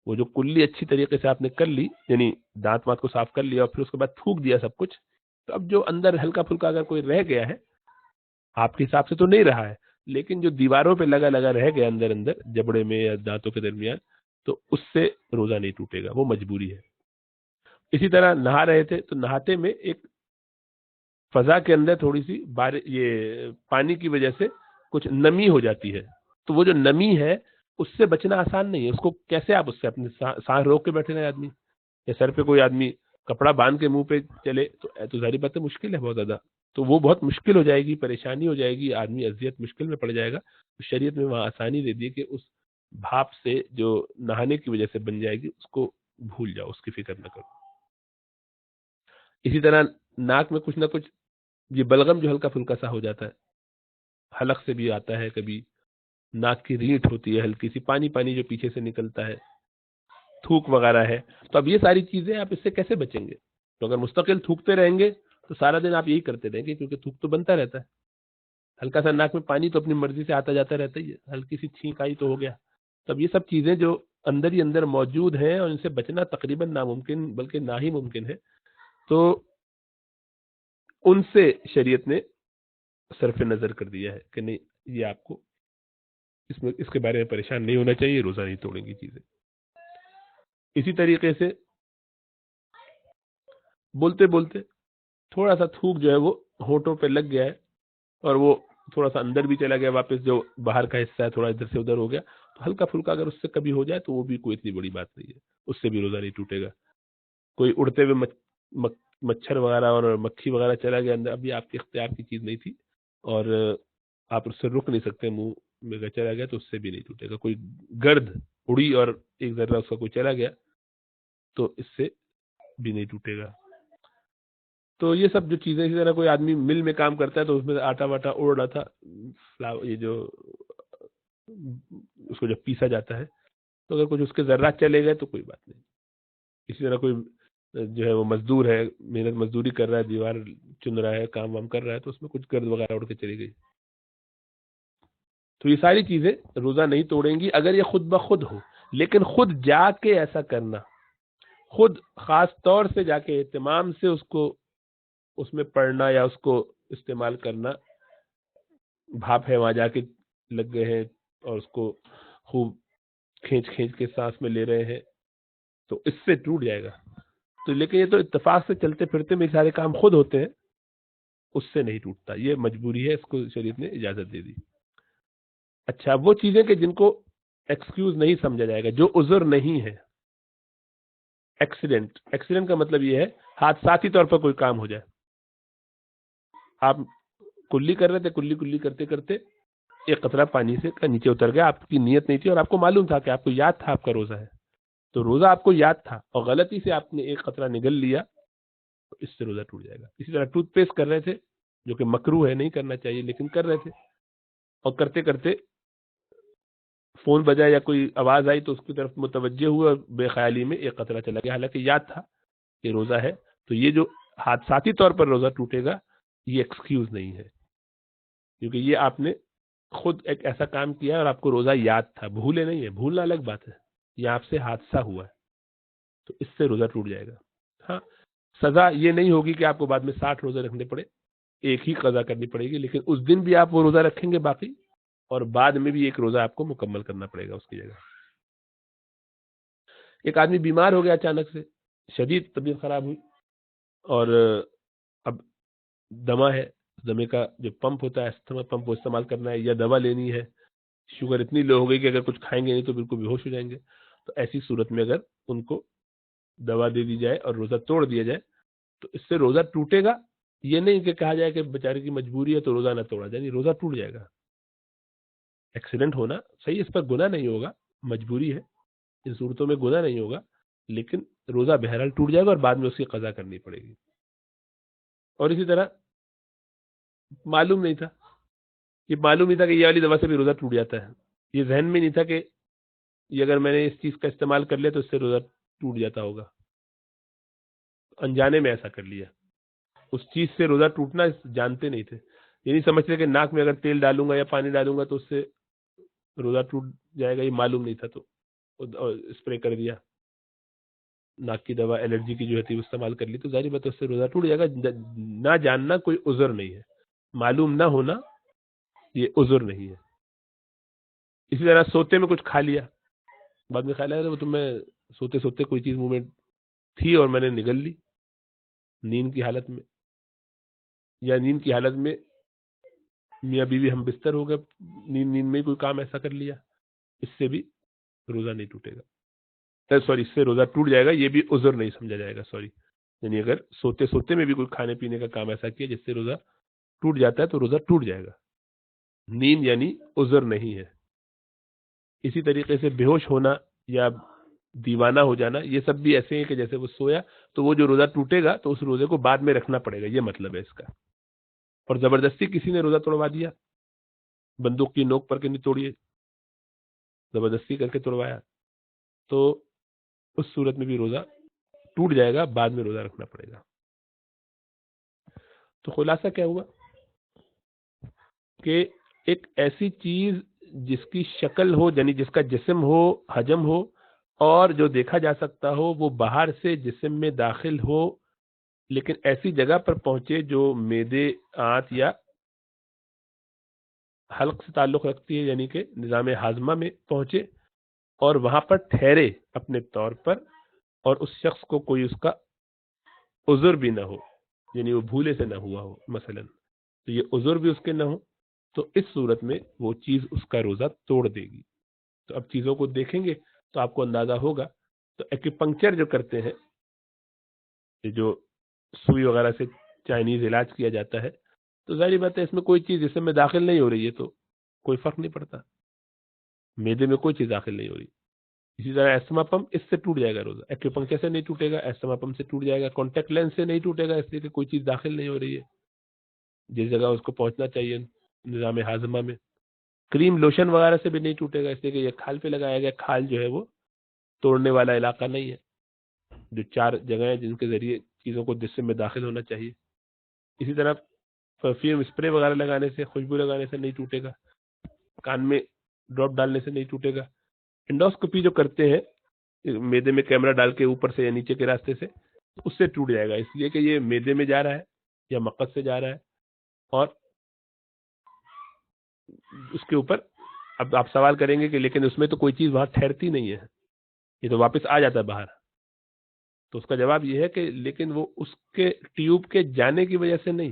وہ جو کلی اچھی طریقے سے آپ نے کر لی، یعنی دانت وانت کو صاف کر لیا اور پھر اس کے بعد تھوک دیا سب کچھ، تو اب جو اندر ہلکا پھلکا اگر کوئی رہ گیا ہے، آپ کے حساب سے تو نہیں رہا ہے، لیکن جو دیواروں پہ لگا لگا رہ گیا اندر اندر جبڑے میں یا دانتوں کے درمیان، تو اس سے روزہ نہیں ٹوٹے گا، وہ مجبوری ہے۔ اسی طرح نہا رہے تھے تو نہاتے میں ایک فضا کے اندر تھوڑی سی یہ پانی کی وجہ سے کچھ نمی ہو جاتی ہے، تو وہ جو نمی ہے اس سے بچنا آسان نہیں ہے۔ اس کو کیسے آپ اس سے اپنے سانس روک کے بیٹھے رہے آدمی، یا سر پہ کوئی آدمی کپڑا باندھ کے منہ پہ چلے، تو ظاہری بات ہے مشکل ہے بہت زیادہ، تو وہ بہت مشکل ہو جائے گی، پریشانی ہو جائے گی، آدمی اذیت مشکل میں پڑ جائے گا۔ تو شریعت میں وہاں آسانی دے دی کہ اس بھاپ سے جو نہانے کی وجہ سے بن جائے گی اس کو بھول جاؤ، اس کی فکر نہ کرو۔ اسی طرح ناک میں کچھ نہ کچھ یہ بلغم جو ہلکا پھلکا سا ہو جاتا ہے، حلق سے بھی آتا ہے، کبھی ناک کی ریٹھ ہوتی ہے ہلکی سی، پانی پانی جو پیچھے سے نکلتا ہے، تھوک وغیرہ ہے، تو اب یہ ساری چیزیں آپ اس سے کیسے بچیں گے؟ تو اگر مستقل تھوکتے رہیں گے تو سارا دن آپ یہی کرتے رہیں گے، کیونکہ تھوک تو بنتا رہتا ہے، ہلکا سا ناک میں پانی تو اپنی مرضی سے آتا جاتا رہتا ہی ہے، ہلکی سی چھینک آئی تو ہو گیا۔ تب یہ سب چیزیں جو اندر ہی اندر موجود ہیں اور ان سے بچنا تقریباً ناممکن بلکہ نہ ہی ممکن ہے، تو ان سے شریعت نے صرف نظر کر دیا ہے کہ نہیں، یہ آپ کو اس کے بارے میں پریشان نہیں ہونا چاہیے، روزہ نہیں توڑیں گی چیزیں۔ اسی طریقے سے بولتے بولتے تھوڑا سا تھوک جو ہے وہ ہونٹوں پہ لگ گیا ہے اور وہ تھوڑا سا اندر بھی چلا گیا واپس، جو باہر کا حصہ ہے تھوڑا ادھر سے ادھر ہو گیا، تو ہلکا پھلکا اگر اس سے کبھی ہو جائے تو وہ بھی کوئی اتنی بڑی بات نہیں ہے، اس سے بھی روزہ نہیں ٹوٹے گا۔ کوئی اڑتے ہوئے مچھر وغیرہ اور مکھی وغیرہ چلا گیا اندر، ابھی آپ کے اختیار کی چیز نہیں تھی اور آپ اس سے رک نہیں سکتے، منہ میں چلا گیا تو اس سے بھی نہیں ٹوٹے گا۔ کوئی گرد اڑی اور ایک ذرہ اس کا کوئی چلا گیا تو اس سے بھی نہیں ٹوٹے گا۔ تو یہ سب جو چیزیں، اسی طرح کوئی آدمی مل میں کام کرتا ہے تو اس میں آٹا واٹا اڑ رہا تھا، یہ جو اس کو جب پیسا جاتا ہے تو اگر کچھ اس کے ذرات چلے گئے تو کوئی بات نہیں، اسی طرح کوئی جو ہے وہ مزدور ہے، محنت مزدوری کر رہا ہے، دیوار چن رہا ہے، کام وام کر رہا ہے، تو اس میں کچھ گرد وغیرہ اڑ کے چلی گئی، تو یہ ساری چیزیں روزہ نہیں توڑیں گی اگر یہ خود بخود ہو. لیکن خود جا کے ایسا کرنا، خود خاص طور سے جا کے اہتمام سے اس کو اس میں پڑھنا یا اس کو استعمال کرنا، بھاپ ہے وہاں جا کے لگ گئے ہیں اور اس کو خوب کھینچ کھینچ کے سانس میں لے رہے ہیں، تو اس سے ٹوٹ جائے گا. تو لیکن یہ تو اتفاق سے چلتے پھرتے میں سارے کام خود ہوتے ہیں، اس سے نہیں ٹوٹتا، یہ مجبوری ہے، اس کو شریعت نے اجازت دے دی. اچھا، وہ چیزیں کہ جن کو ایکسکیوز نہیں سمجھا جائے گا، جو عذر نہیں ہے. ایکسیڈنٹ کا مطلب یہ ہے حادثاتی طور پر کوئی کام ہو جائے. آپ کلی کر رہے تھے، کلی کرتے کرتے ایک قطرہ پانی سے نیچے اتر گیا، آپ کی نیت نہیں تھی اور آپ کو معلوم تھا کہ آپ کو یاد تھا آپ کا روزہ ہے، تو روزہ آپ کو یاد تھا اور غلطی سے آپ نے ایک قطرہ نگل لیا، تو اس سے روزہ ٹوٹ جائے گا. اسی طرح ٹوتھ پیسٹ کر رہے تھے، جو کہ مکروہ ہے، نہیں کرنا چاہیے، لیکن کر رہے تھے، اور کرتے کرتے فون بجا یا کوئی آواز آئی تو اس کی طرف متوجہ ہوئے اور بے خیالی میں ایک قطرہ چلا گیا، حالانکہ یاد تھا کہ روزہ ہے. تو یہ جو حادثاتی طور پر روزہ ٹوٹے گا، یہ ایکسکیوز نہیں ہے، کیونکہ یہ آپ نے خود ایک ایسا کام کیا اور آپ کو روزہ یاد تھا، بھولے نہیں ہے، بھولنا الگ بات ہے، یہ آپ سے حادثہ ہوا ہے، تو اس سے روزہ ٹوٹ جائے گا. ہاں، سزا یہ نہیں ہوگی کہ آپ کو بعد میں 60 روزے رکھنے پڑے، ایک ہی قضا کرنی پڑے گی، لیکن اس دن بھی آپ وہ روزہ رکھیں گے باقی، اور بعد میں بھی ایک روزہ آپ کو مکمل کرنا پڑے گا اس کی جگہ. ایک آدمی بیمار ہو گیا اچانک سے، شدید طبیعت خراب ہوئی، اور اب دما ہے، دمے کا جو پمپ ہوتا ہے، استھما پمپ وہ استعمال کرنا ہے یا دوا لینی ہے. شوگر اتنی لو ہو گئی کہ اگر کچھ کھائیں گے نہیں تو بالکل بے ہوش ہو جائیں گے. تو ایسی صورت میں اگر ان کو دوا دے دی جائے اور روزہ توڑ دیا جائے تو اس سے روزہ ٹوٹے گا. یہ نہیں کہ کہا جائے کہ بیچارے کی مجبوری ہے تو روزہ نہ توڑا جائے، نہیں، روزہ ٹوٹ جائے گا. ایکسیڈنٹ ہونا صحیح، اس پر گناہ نہیں ہوگا، مجبوری ہے، ان صورتوں میں گناہ نہیں ہوگا، لیکن روزہ بہرحال ٹوٹ جائے گا اور بعد میں اس کی قضا کرنی پڑے گی. اور اسی طرح معلوم نہیں تھا کہ یہ والی دوا سے بھی روزہ ٹوٹ جاتا ہے، یہ ذہن میں نہیں تھا کہ یہ اگر میں نے اس چیز کا استعمال کر لیا تو اس سے روزہ ٹوٹ جاتا ہوگا، انجانے میں ایسا کر لیا. اس چیز سے روزہ ٹوٹنا جانتے نہیں تھے، یہ نہیں سمجھتے کہ ناک میں اگر تیل ڈالوں گا یا پانی ڈالوں گا تو اس سے روزہ ٹوٹ جائے گا، یہ معلوم نہیں تھا، تو اسپرے کر دیا، ناک کی دوا الرجی کی جو تھی وہ استعمال کر لی، تو ظاہر بات ہے اس سے روزہ ٹوٹ جائے گا. نہ جاننا کوئی عذر نہیں ہے، معلوم نہ ہونا یہ عذر نہیں ہے. اسی طرح سوتے میں کچھ کھا لیا، بعد میں خیال آیا وہ تو میں سوتے سوتے کوئی چیز منہ میں تھی اور میں نے نگل لی نیند کی حالت میں، یا نیند کی حالت میں میاں بیوی ہم بستر ہو گئے، نیند میں کوئی کام ایسا کر لیا، اس سے بھی روزہ نہیں ٹوٹے گا، سوری، اس سے روزہ ٹوٹ جائے گا، یہ بھی عذر نہیں سمجھا جائے گا. سوری، یعنی اگر سوتے سوتے میں بھی کوئی کھانے پینے کا کام ایسا کیا جس سے روزہ ٹوٹ جاتا ہے تو روزہ ٹوٹ جائے گا، نیند یعنی عذر نہیں ہے. اسی طریقے سے بے ہوش ہونا یا دیوانہ ہو جانا، یہ سب بھی ایسے ہیں کہ جیسے وہ سویا تو وہ جو روزہ ٹوٹے گا تو اس روزے کو بعد میں رکھنا پڑے گا، یہ مطلب ہے اس کا. اور زبردستی کسی نے روزہ توڑوا دیا، بندوق کی نوک پر کے نہیں توڑیے، زبردستی کر کے توڑوایا، تو اس صورت میں بھی روزہ ٹوٹ جائے گا، بعد میں روزہ رکھنا پڑے گا. تو خلاصہ کیا ہوا کہ ایک ایسی چیز جس کی شکل ہو، یعنی جس کا جسم ہو، حجم ہو، اور جو دیکھا جا سکتا ہو، وہ باہر سے جسم میں داخل ہو لیکن ایسی جگہ پر پہنچے جو معدے، آنت یا حلق سے تعلق رکھتی ہے، یعنی کہ نظام ہاضمہ میں پہنچے اور وہاں پر ٹھہرے اپنے طور پر، اور اس شخص کو کوئی اس کا عذر بھی نہ ہو، یعنی وہ بھولے سے نہ ہوا ہو مثلا، تو یہ عذر بھی اس کے نہ ہو، تو اس صورت میں وہ چیز اس کا روزہ توڑ دے گی. تو اب چیزوں کو دیکھیں گے تو آپ کو اندازہ ہوگا. تو ایکوپنکچر جو کرتے ہیں، جو سوئی وغیرہ سے چائنیز علاج کیا جاتا ہے، تو ظاہر بات ہے اس میں کوئی چیز جسم میں داخل نہیں ہو رہی ہے تو کوئی فرق نہیں پڑتا، معدے میں کوئی چیز داخل نہیں ہو رہی. اسی طرح ایسما پمپ، اس سے ٹوٹ جائے گا روزہ، ایکوپنکچر سے نہیں ٹوٹے گا، ایسما پمپ سے ٹوٹ جائے گا. کانٹیکٹ لینس سے نہیں ٹوٹے گا، اس لیے کہ کوئی چیز داخل نہیں ہو رہی ہے جس جگہ اس کو پہنچنا چاہیے نظام ہاضمہ میں. کریم لوشن وغیرہ سے بھی نہیں ٹوٹے گا، اس لیے کہ یہ کھال پہ لگایا گیا، کھال جو ہے وہ توڑنے والا علاقہ نہیں ہے. جو 4 جگہیں ہیں جن کے ذریعے چیزوں کو جسم میں داخل ہونا چاہیے. اسی طرح پرفیوم اسپرے وغیرہ لگانے سے، خوشبو لگانے سے نہیں ٹوٹے گا، کان میں ڈراپ ڈالنے سے نہیں ٹوٹے گا. انڈوسکوپی جو کرتے ہیں میدے میں کیمرہ ڈال کے اوپر سے یا نیچے کے راستے سے، اس سے ٹوٹ جائے گا، اس لیے کہ یہ میدے میں جا رہا ہے یا مقص سے جا رہا ہے، اور اس کے اوپر اب آپ سوال کریں گے کہ لیکن اس میں تو کوئی چیز وہاں ٹھہرتی نہیں ہے، یہ تو واپس آ جاتا ہے باہر. تو اس کا جواب یہ ہے کہ لیکن وہ اس کے ٹیوب کے جانے کی وجہ سے نہیں،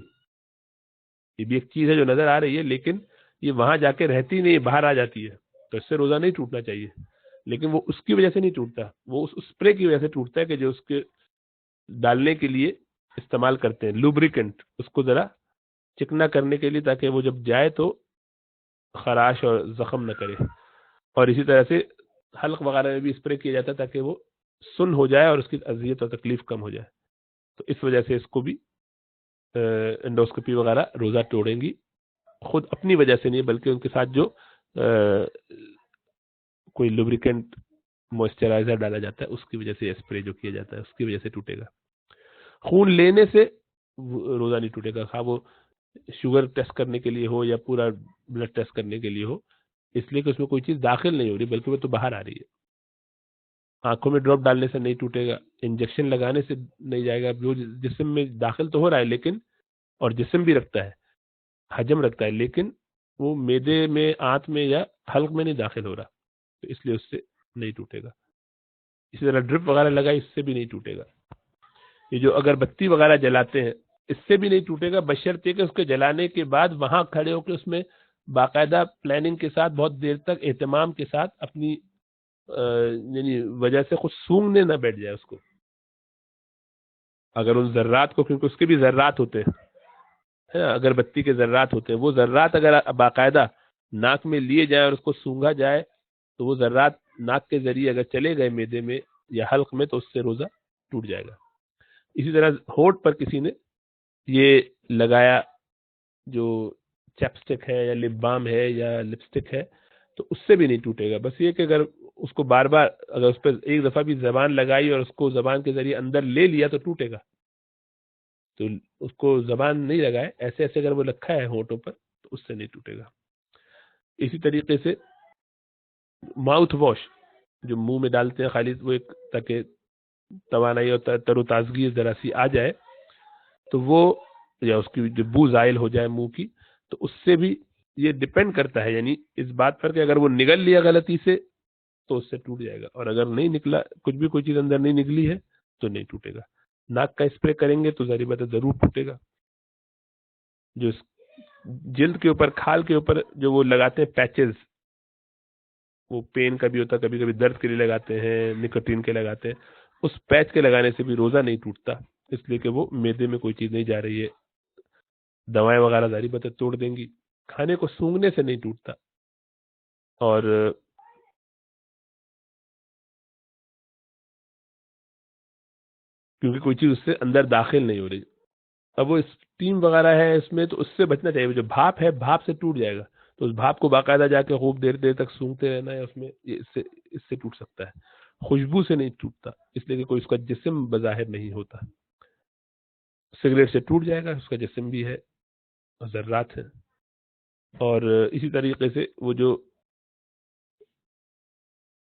یہ بھی ایک چیز ہے جو نظر آ رہی ہے لیکن یہ وہاں جا کے رہتی نہیں، باہر آ جاتی ہے، تو اس سے روزہ نہیں ٹوٹنا چاہیے. لیکن وہ اس کی وجہ سے نہیں ٹوٹتا، وہ اس اسپرے کی وجہ سے ٹوٹتا ہے کہ جو اس کے ڈالنے کے لیے استعمال کرتے ہیں، لوبریکنٹ، اس کو ذرا چکنا کرنے کے لیے تاکہ وہ جب جائے تو خراش اور زخم نہ کرے. اور اسی طرح سے حلق وغیرہ میں بھی اسپرے کیا جاتا ہے تاکہ وہ سن ہو جائے اور اس کی اذیت اور تکلیف کم ہو جائے. تو اس وجہ سے اس کو بھی انڈوسکوپی وغیرہ روزہ توڑیں گی، خود اپنی وجہ سے نہیں بلکہ ان کے ساتھ جو کوئی لوبریکنٹ موئسچرائزر ڈالا جاتا ہے اس کی وجہ سے اسپرے جو کیا جاتا ہے اس کی وجہ سے ٹوٹے گا. خون لینے سے روزہ نہیں ٹوٹے گا، خواہ وہ شوگر ٹیسٹ کرنے کے لیے ہو یا پورا بلڈ ٹیسٹ کرنے کے لیے ہو، اس لیے کہ اس میں کوئی چیز داخل نہیں ہو رہی بلکہ وہ تو باہر آ رہی ہے. آنکھوں میں ڈراپ ڈالنے سے نہیں ٹوٹے گا، انجیکشن لگانے سے نہیں جائے گا، جو جسم میں داخل تو ہو رہا ہے لیکن، اور جسم بھی رکھتا ہے، حجم رکھتا ہے، لیکن وہ میدے میں، آنت میں یا حلق میں نہیں داخل ہو رہا، تو اس لیے اس سے نہیں ٹوٹے گا. اسی طرح ڈرپ وغیرہ لگا، اس سے بھی نہیں ٹوٹے گا. یہ جو اگربتی وغیرہ جلاتے ہیں اس سے بھی نہیں ٹوٹے گا، بشرطے کہ اس کے جلانے کے بعد وہاں کھڑے ہو کے اس میں باقاعدہ پلاننگ کے ساتھ، بہت دیر تک اہتمام کے ساتھ اپنی یعنی وجہ سے خود سونگنے نہ بیٹھ جائے اس کو. اگر ان ذرات کو، کیونکہ اس کے بھی ذرات ہوتے ہیں، اگربتی کے ذرات ہوتے ہیں، وہ ذرات اگر باقاعدہ ناک میں لیے جائیں اور اس کو سونگا جائے تو وہ ذرات ناک کے ذریعے اگر چلے گئے میدے میں یا حلق میں تو اس سے روزہ ٹوٹ جائے گا. اسی طرح ہونٹ پر کسی نے یہ لگایا جو چیپسٹک ہے یا لپ بام ہے یا لپسٹک ہے تو اس سے بھی نہیں ٹوٹے گا. بس یہ کہ اگر اس کو بار بار اگر اس پہ ایک دفعہ بھی زبان لگائی اور اس کو زبان کے ذریعے اندر لے لیا تو ٹوٹے گا. تو اس کو زبان نہیں لگائے، ایسے ایسے اگر وہ رکھا ہے ہونٹوں پر تو اس سے نہیں ٹوٹے گا. اسی طریقے سے ماؤتھ واش جو منہ میں ڈالتے ہیں خالی وہ ایک تاکہ توانائی اور تر و تازگی ذرا سی آ جائے تو وہ، یا اس کی جو بو زائل ہو جائے منہ کی، تو اس سے بھی یہ ڈپینڈ کرتا ہے یعنی اس بات پر کہ اگر وہ نگل لیا غلطی سے تو اس سے ٹوٹ جائے گا، اور اگر نہیں نکلا، کچھ بھی کوئی چیز اندر نہیں نکلی ہے تو نہیں ٹوٹے گا. ناک کا اسپرے کریں گے تو ظاہر بات ہے ضرور ٹوٹے گا. جو جلد کے اوپر، کھال کے اوپر جو وہ لگاتے ہیں پیچز، وہ پین کا بھی ہوتا ہے، کبھی کبھی درد کے لیے لگاتے ہیں، نکوٹین کے لگاتے ہیں، اس پیچ کے لگانے سے بھی روزہ نہیں ٹوٹتا، اس لیے کہ وہ میدے میں کوئی چیز نہیں جا رہی ہے. دوائیں وغیرہ ظاہر بات ہے توڑ دیں گی. کھانے کو سونگنے سے نہیں ٹوٹتا، اور کیونکہ کوئی چیز اس سے اندر داخل نہیں ہو رہی. اب وہ اسٹیم وغیرہ ہے اس میں تو اس سے بچنا چاہیے. جو بھاپ ہے بھاپ سے ٹوٹ جائے گا، تو اس بھاپ کو باقاعدہ جا کے خوب دیر دیر تک سونگتے رہنا ہے اس میں، یہ اس سے ٹوٹ سکتا ہے. خوشبو سے نہیں ٹوٹتا، اس لیے کہ کوئی اس کا جسم بظاہر نہیں ہوتا. سگریٹ سے ٹوٹ جائے گا، اس کا جسم بھی ہے، ذرات ہیں. اور اسی طریقے سے وہ جو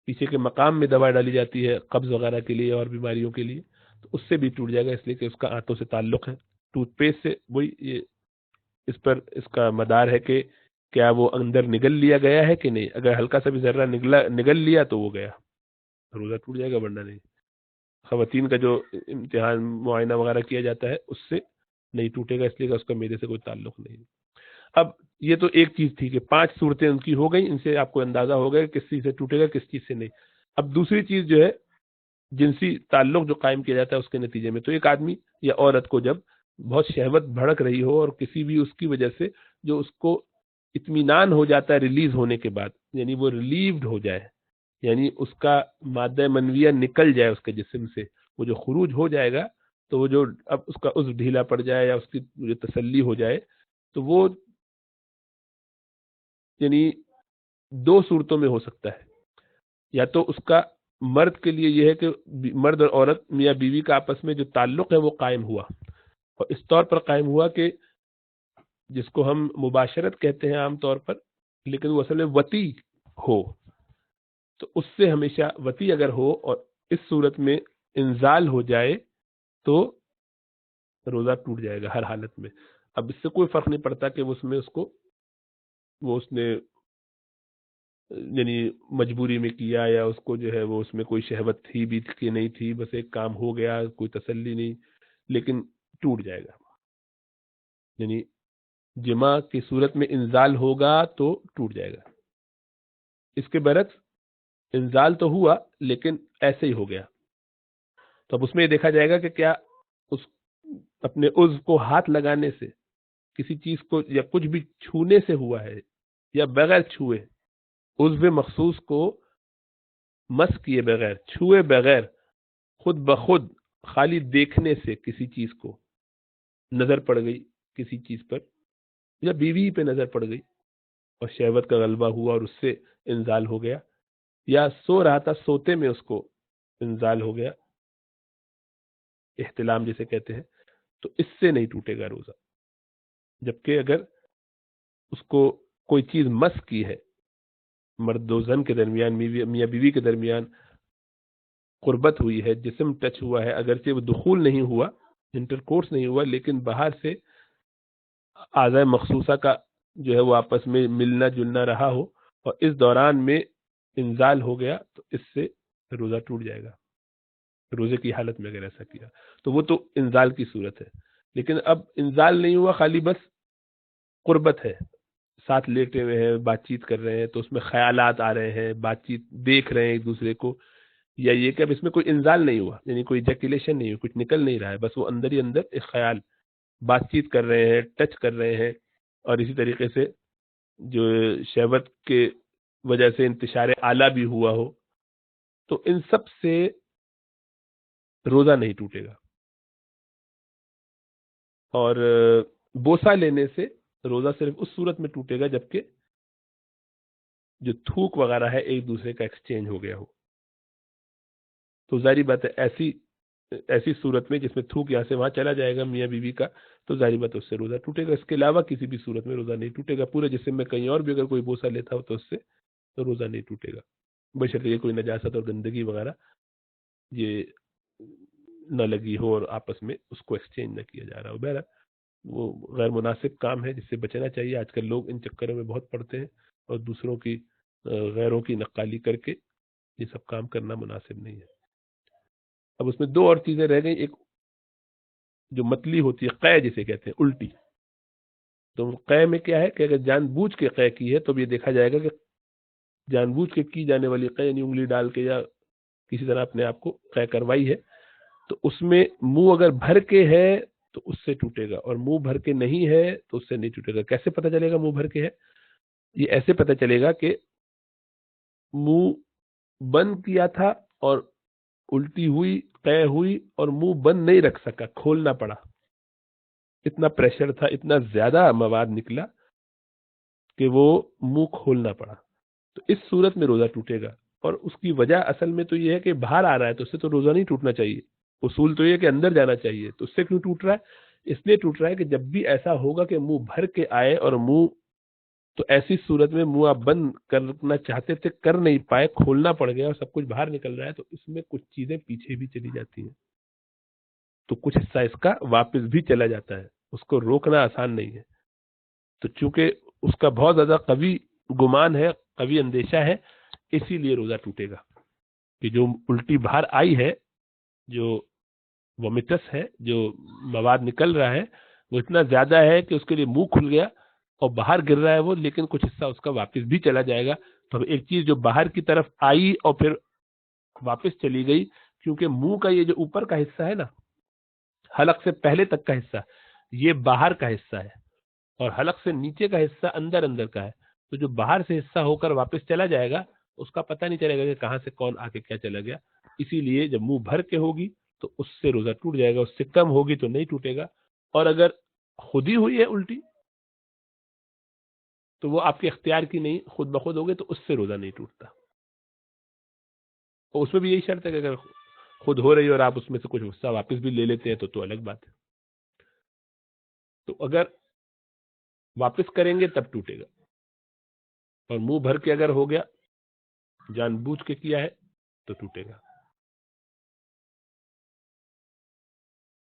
پیچھے کے مقام میں دوا ڈالی جاتی ہے قبض وغیرہ کے لیے اور بیماریوں کے لیے، تو اس سے بھی ٹوٹ جائے گا، اس لیے کہ اس کا آنتوں سے تعلق ہے. ٹوتھ پیسٹ سے وہی، یہ اس پر اس کا مدار ہے کہ کیا وہ اندر نگل لیا گیا ہے کہ نہیں. اگر ہلکا سا بھی ذرہ نگل لیا تو وہ گیا، روزہ ٹوٹ جائے گا، ورنہ نہیں. خواتین کا جو امتحان معائنہ وغیرہ کیا جاتا ہے اس سے نہیں ٹوٹے گا، اس لیے کہ اس کا میرے سے کوئی تعلق نہیں. اب یہ تو ایک چیز تھی کہ 5 صورتیں ان کی ہو گئیں، ان سے آپ کو اندازہ ہو گیا کس چیز سے ٹوٹے گا کس چیز سے نہیں. اب دوسری چیز جو ہے جنسی تعلق جو قائم کیا جاتا ہے اس کے نتیجے میں، تو ایک آدمی یا عورت کو جب بہت شہوت بھڑک رہی ہو اور کسی بھی اس کی وجہ سے جو اس کو اطمینان ہو جاتا ہے ریلیز ہونے کے بعد، یعنی وہ ریلیوڈ ہو جائے، یعنی اس کا مادہ منویہ نکل جائے اس کے جسم سے، وہ جو خروج ہو جائے گا، تو وہ جو اب اس کا عضو ڈھیلا پڑ جائے یا اس کی جو تسلی ہو جائے، تو وہ یعنی 2 صورتوں میں ہو سکتا ہے. یا تو اس کا مرد کے لیے یہ ہے کہ مرد اور عورت میاں بیوی کا آپس میں جو تعلق ہے وہ قائم ہوا، اور اس طور پر قائم ہوا کہ جس کو ہم مباشرت کہتے ہیں عام طور پر، لیکن وہ اصل میں وطی ہو، تو اس سے ہمیشہ وطی اگر ہو اور اس صورت میں انزال ہو جائے تو روزہ ٹوٹ جائے گا ہر حالت میں۔ اب اس سے کوئی فرق نہیں پڑتا کہ اس نے یعنی مجبوری میں کیا یا اس کو جو ہے وہ اس میں کوئی شہوت تھی بھی کہ نہیں تھی، بس ایک کام ہو گیا، کوئی تسلی نہیں، لیکن ٹوٹ جائے گا۔ یعنی جماع کی صورت میں انزال ہوگا تو ٹوٹ جائے گا۔ اس کے برعکس انزال تو ہوا لیکن ایسے ہی ہو گیا، تو اب اس میں یہ دیکھا جائے گا کہ کیا اس اپنے عضو کو ہاتھ لگانے سے، کسی چیز کو یا کچھ بھی چھونے سے ہوا ہے، یا بغیر چھوئے عضو مخصوص کو مس کیے بغیر، چھوئے بغیر، خود بخود خالی دیکھنے سے کسی چیز کو نظر پڑ گئی کسی چیز پر، یا بیوی پہ نظر پڑ گئی اور شہوت کا غلبہ ہوا اور اس سے انزال ہو گیا، یا سو رہا تھا سوتے میں اس کو انزال ہو گیا، احتلام جسے کہتے ہیں، تو اس سے نہیں ٹوٹے گا روزہ۔ جبکہ اگر اس کو کوئی چیز مس کی ہے، مرد و زن کے درمیان، میاں بیوی کے درمیان قربت ہوئی ہے، جسم ٹچ ہوا ہے، اگرچہ وہ دخول نہیں ہوا، انٹر کورس نہیں ہوا، لیکن باہر سے اعضاء مخصوصہ کا جو ہے وہ آپس میں ملنا جلنا رہا ہو اور اس دوران میں انزال ہو گیا، تو اس سے روزہ ٹوٹ جائے گا روزے کی حالت میں اگر ایسا کیا تو۔ وہ تو انزال کی صورت ہے، لیکن اب انزال نہیں ہوا، خالی بس قربت ہے، ساتھ لیٹے ہوئے ہیں، بات چیت کر رہے ہیں، تو اس میں خیالات آ رہے ہیں، بات چیت دیکھ رہے ہیں ایک دوسرے کو، یا یہ کہ اب اس میں کوئی انزال نہیں ہوا، یعنی کوئی ایجیکولیشن نہیں ہوئی، کچھ نکل نہیں رہا ہے، بس وہ اندر ہی اندر ایک خیال، بات چیت کر رہے ہیں، ٹچ کر رہے ہیں، اور اسی طریقے سے جو شہوت کے وجہ سے انتشار اعلیٰ بھی ہوا ہو، تو ان سب سے روزہ نہیں ٹوٹے گا۔ اور بوسہ لینے سے روزہ صرف اس صورت میں ٹوٹے گا جبکہ جو تھوک وغیرہ ہے ایک دوسرے کا ایکسچینج ہو گیا ہو، تو ظاہری بات ہے ایسی صورت میں جس میں تھوک یہاں سے وہاں چلا جائے گا میاں بیوی کا، تو ظاہری بات ہے اس سے روزہ ٹوٹے گا۔ اس کے علاوہ کسی بھی صورت میں روزہ نہیں ٹوٹے گا، پورے جسم میں کہیں اور بھی اگر کوئی بوسہ لیتا ہو تو اس سے روزہ نہیں ٹوٹے گا، بشرطیکہ کوئی نجاست اور گندگی وغیرہ یہ نہ لگی ہو اور آپس میں اس کو ایکسچینج نہ کیا جا رہا ہو۔ بہرحال وہ غیر مناسب کام ہے جس سے بچنا چاہیے۔ آج کل لوگ ان چکروں میں بہت پڑتے ہیں اور دوسروں کی غیروں کی نقالی کر کے یہ سب کام کرنا مناسب نہیں ہے۔ اب اس میں دو اور چیزیں رہ گئیں، ایک جو متلی ہوتی ہے، قے جسے کہتے ہیں، الٹی۔ تو قے میں کیا ہے کہ اگر جان بوجھ کے قے کی ہے تو یہ دیکھا جائے گا کہ جان بوجھ کے کی جانے والی قے، یعنی انگلی ڈال کے یا کسی طرح اپنے آپ کو قے کروائی ہے، تو اس میں منہ اگر بھر کے ہے تو اس سے ٹوٹے گا، اور منہ بھر کے نہیں ہے تو اس سے نہیں ٹوٹے گا۔ کیسے پتہ چلے گا منہ بھر کے ہے؟ یہ ایسے پتہ چلے گا کہ منہ بند کیا تھا اور الٹی ہوئی، قے ہوئی، اور منہ بند نہیں رکھ سکا، کھولنا پڑا، اتنا پریشر تھا، اتنا زیادہ مواد نکلا کہ وہ منہ کھولنا پڑا، تو اس صورت میں روزہ ٹوٹے گا۔ اور اس کی وجہ اصل میں تو یہ ہے کہ باہر آ رہا ہے، تو اس سے تو روزہ نہیں ٹوٹنا چاہیے، اصول تو یہ ہے کہ اندر جانا چاہیے، تو اس سے کیوں ٹوٹ رہا ہے؟ اس لیے ٹوٹ رہا ہے کہ جب بھی ایسا ہوگا کہ منہ بھر کے آئے اور منہ، تو ایسی صورت میں منہ آپ بند کرنا چاہتے تھے، کر نہیں پائے، کھولنا پڑ گیا اور سب کچھ باہر نکل رہا ہے، تو اس میں کچھ چیزیں پیچھے بھی چلی جاتی ہیں، تو کچھ حصہ اس کا واپس بھی چلا جاتا ہے، اس کو روکنا آسان نہیں ہے۔ تو چونکہ اس کا بہت زیادہ قوی گمان ہے، قوی اندیشہ ہے، اسی لیے روزہ ٹوٹے گا کہ جو الٹی باہر آئی ہے، جو وومیٹس ہے، جو مواد نکل رہا ہے، وہ اتنا زیادہ ہے کہ اس کے لیے منہ کھل گیا اور باہر گر رہا ہے وہ، لیکن کچھ حصہ اس کا واپس بھی چلا جائے گا۔ تو ایک چیز جو باہر کی طرف آئی اور پھر واپس چلی گئی، کیونکہ منہ کا یہ جو اوپر کا حصہ ہے نا، حلق سے پہلے تک کا حصہ، یہ باہر کا حصہ ہے، اور حلق سے نیچے کا حصہ اندر اندر کا ہے، تو جو باہر سے حصہ ہو کر واپس چلا جائے گا اس کا پتہ نہیں چلے گا کہ کہاں سے کون آ کے کیا چلا گیا۔ اسی لیے جب منہ بھر کے ہوگی تو اس سے روزہ ٹوٹ جائے گا، اس سے کم ہوگی تو نہیں ٹوٹے گا، اور اگر خود ہی ہوئی ہے الٹی تو وہ آپ کے اختیار کی نہیں، خود بخود ہوگی تو اس سے روزہ نہیں ٹوٹتا۔ اور اس میں بھی یہی شرط ہے کہ اگر خود ہو رہی ہے اور آپ اس میں سے کچھ حصہ واپس بھی لے لیتے ہیں تو الگ بات ہے. تو اگر واپس کریں گے تب ٹوٹے گا، اور منہ بھر کے اگر ہو گیا، جان بوجھ کے کیا ہے، تو ٹوٹے گا.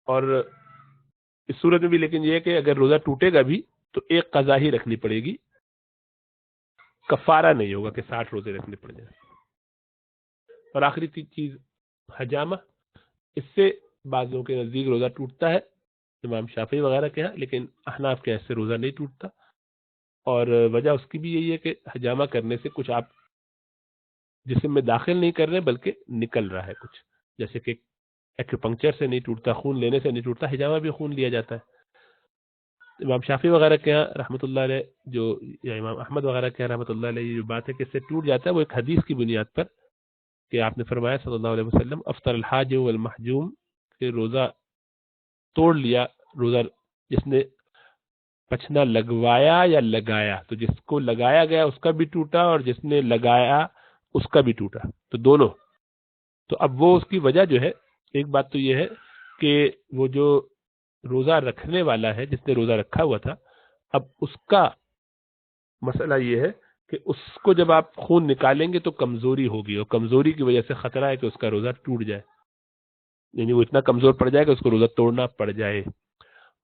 اور اس صورت میں بھی لیکن یہ ہے کہ اگر روزہ ٹوٹے گا بھی تو ایک قضا ہی رکھنی پڑے گی، کفارہ نہیں ہوگا کہ 60 روزے رکھنے پڑ جائیں. اور آخری چیز حجامہ، اس سے بعضوں کے نزدیک روزہ ٹوٹتا ہے، امام شافعی وغیرہ کے ہاں، لیکن احناف کے ایسے روزہ نہیں ٹوٹتا. اور وجہ اس کی بھی یہی ہے کہ حجامہ کرنے سے کچھ آپ جسم میں داخل نہیں کر رہے بلکہ نکل رہا ہے کچھ، جیسے کہ ایکوپنکچر سے نہیں ٹوٹتا، خون لینے سے نہیں ٹوٹتا، حجامہ بھی خون لیا جاتا ہے. امام شافعی وغیرہ کے یہاں رحمۃ اللہ علیہ جو، یا امام احمد وغیرہ کے یہاں رحمۃ اللہ علیہ یہ جو بات ہے کہ اس سے ٹوٹ جاتا ہے، وہ ایک حدیث کی بنیاد پر کہ آپ نے فرمایا صلی اللہ علیہ وسلم افطر الحاج والمحجوم، کہ روزہ توڑ لیا، روزہ جس نے پچھنا لگوایا یا لگایا، تو جس کو لگایا گیا اس کا بھی ٹوٹا اور جس نے لگایا اس کا بھی ٹوٹا، تو دونوں. تو اب وہ اس کی وجہ جو ہے، ایک بات تو یہ ہے کہ وہ جو روزہ رکھنے والا ہے جس نے روزہ رکھا ہوا تھا، اب اس کا مسئلہ یہ ہے کہ اس کو جب آپ خون نکالیں گے تو کمزوری ہوگی، اور کمزوری کی وجہ سے خطرہ ہے کہ اس کا روزہ ٹوٹ جائے، یعنی وہ اتنا کمزور پڑ جائے کہ اس کو روزہ توڑنا پڑ جائے.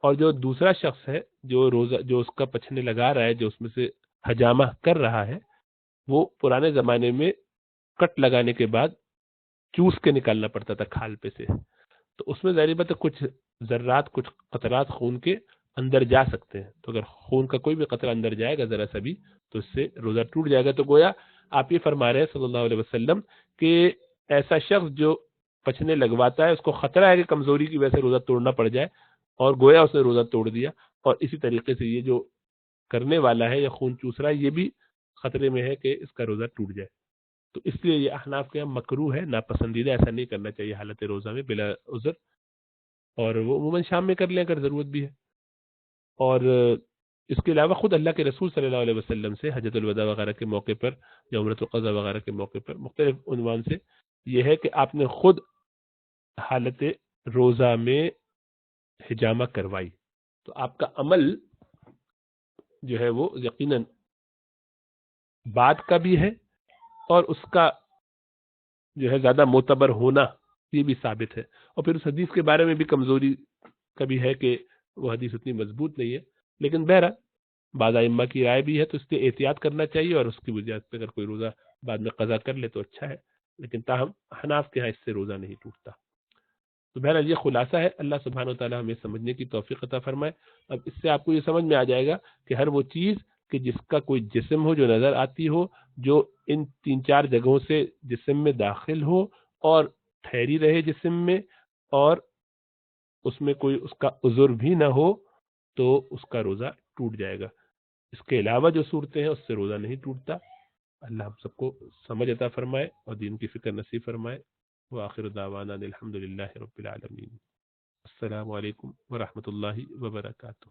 اور جو دوسرا شخص ہے جو روزہ جو اس کا پچھنے لگا رہا ہے، جو اس میں سے حجامہ کر رہا ہے، وہ پرانے زمانے میں کٹ لگانے کے بعد چوس کے نکالنا پڑتا تھا کھال پہ سے، تو اس میں ظاہر بات ہے کچھ ذرات، کچھ قطرات خون کے اندر جا سکتے ہیں. تو اگر خون کا کوئی بھی قطرہ اندر جائے گا ذرا سا بھی تو اس سے روزہ ٹوٹ جائے گا. تو گویا آپ یہ فرما رہے ہیں صلی اللہ علیہ وسلم کہ ایسا شخص جو پچھنے لگواتا ہے اس کو خطرہ ہے کہ کمزوری کی وجہ سے روزہ توڑنا پڑ جائے، اور گویا اس نے روزہ توڑ دیا. اور اسی طریقے سے یہ جو کرنے والا ہے یا خون چوس رہا ہے، یہ بھی خطرے میں ہے کہ اس کا روزہ ٹوٹ جائے. تو اس لیے یہ احناف کے یہاں مکروہ ہے، ناپسندیدہ، ایسا نہیں کرنا چاہیے حالت روزہ میں بلا عذر، اور وہ عموماً شام میں کر لیں اگر ضرورت بھی ہے. اور اس کے علاوہ خود اللہ کے رسول صلی اللہ علیہ وسلم سے حجۃ الوداع وغیرہ کے موقع پر یا عمرۃ القضاء وغیرہ کے موقع پر مختلف عنوان سے یہ ہے کہ آپ نے خود حالت روزہ میں حجامہ کروائی، تو آپ کا عمل جو ہے وہ یقیناً بات کا بھی ہے، اور اس کا جو ہے زیادہ معتبر ہونا یہ بھی ثابت ہے. اور پھر اس حدیث کے بارے میں بھی کمزوری کا بھی ہے کہ وہ حدیث اتنی مضبوط نہیں ہے، لیکن بہرحال بعض ائمہ کی رائے بھی ہے، تو اس لیے احتیاط کرنا چاہیے، اور اس کی بنیاد پہ اگر کوئی روزہ بعد میں قضا کر لے تو اچھا ہے، لیکن تاہم حناف کے ہاں اس سے روزہ نہیں ٹوٹتا. تو بہرحال یہ خلاصہ ہے. اللہ سبحانہ و تعالیٰ ہمیں سمجھنے کی توفیق عطا فرمائے. اب اس سے آپ کو یہ سمجھ میں آ جائے گا کہ ہر وہ چیز کہ جس کا کوئی جسم ہو جو نظر آتی ہو، جو ان 3-4 جگہوں سے جسم میں داخل ہو اور ٹھہری رہے جسم میں، اور اس میں کوئی اس کا عذر بھی نہ ہو، تو اس کا روزہ ٹوٹ جائے گا. اس کے علاوہ جو صورتیں ہیں اس سے روزہ نہیں ٹوٹتا. اللہ ہم سب کو سمجھ عطا فرمائے اور دین کی فکر نصیب فرمائے. وآخر دعوانا الحمد للہ رب العالمین. السلام علیکم ورحمۃ اللہ وبرکاتہ.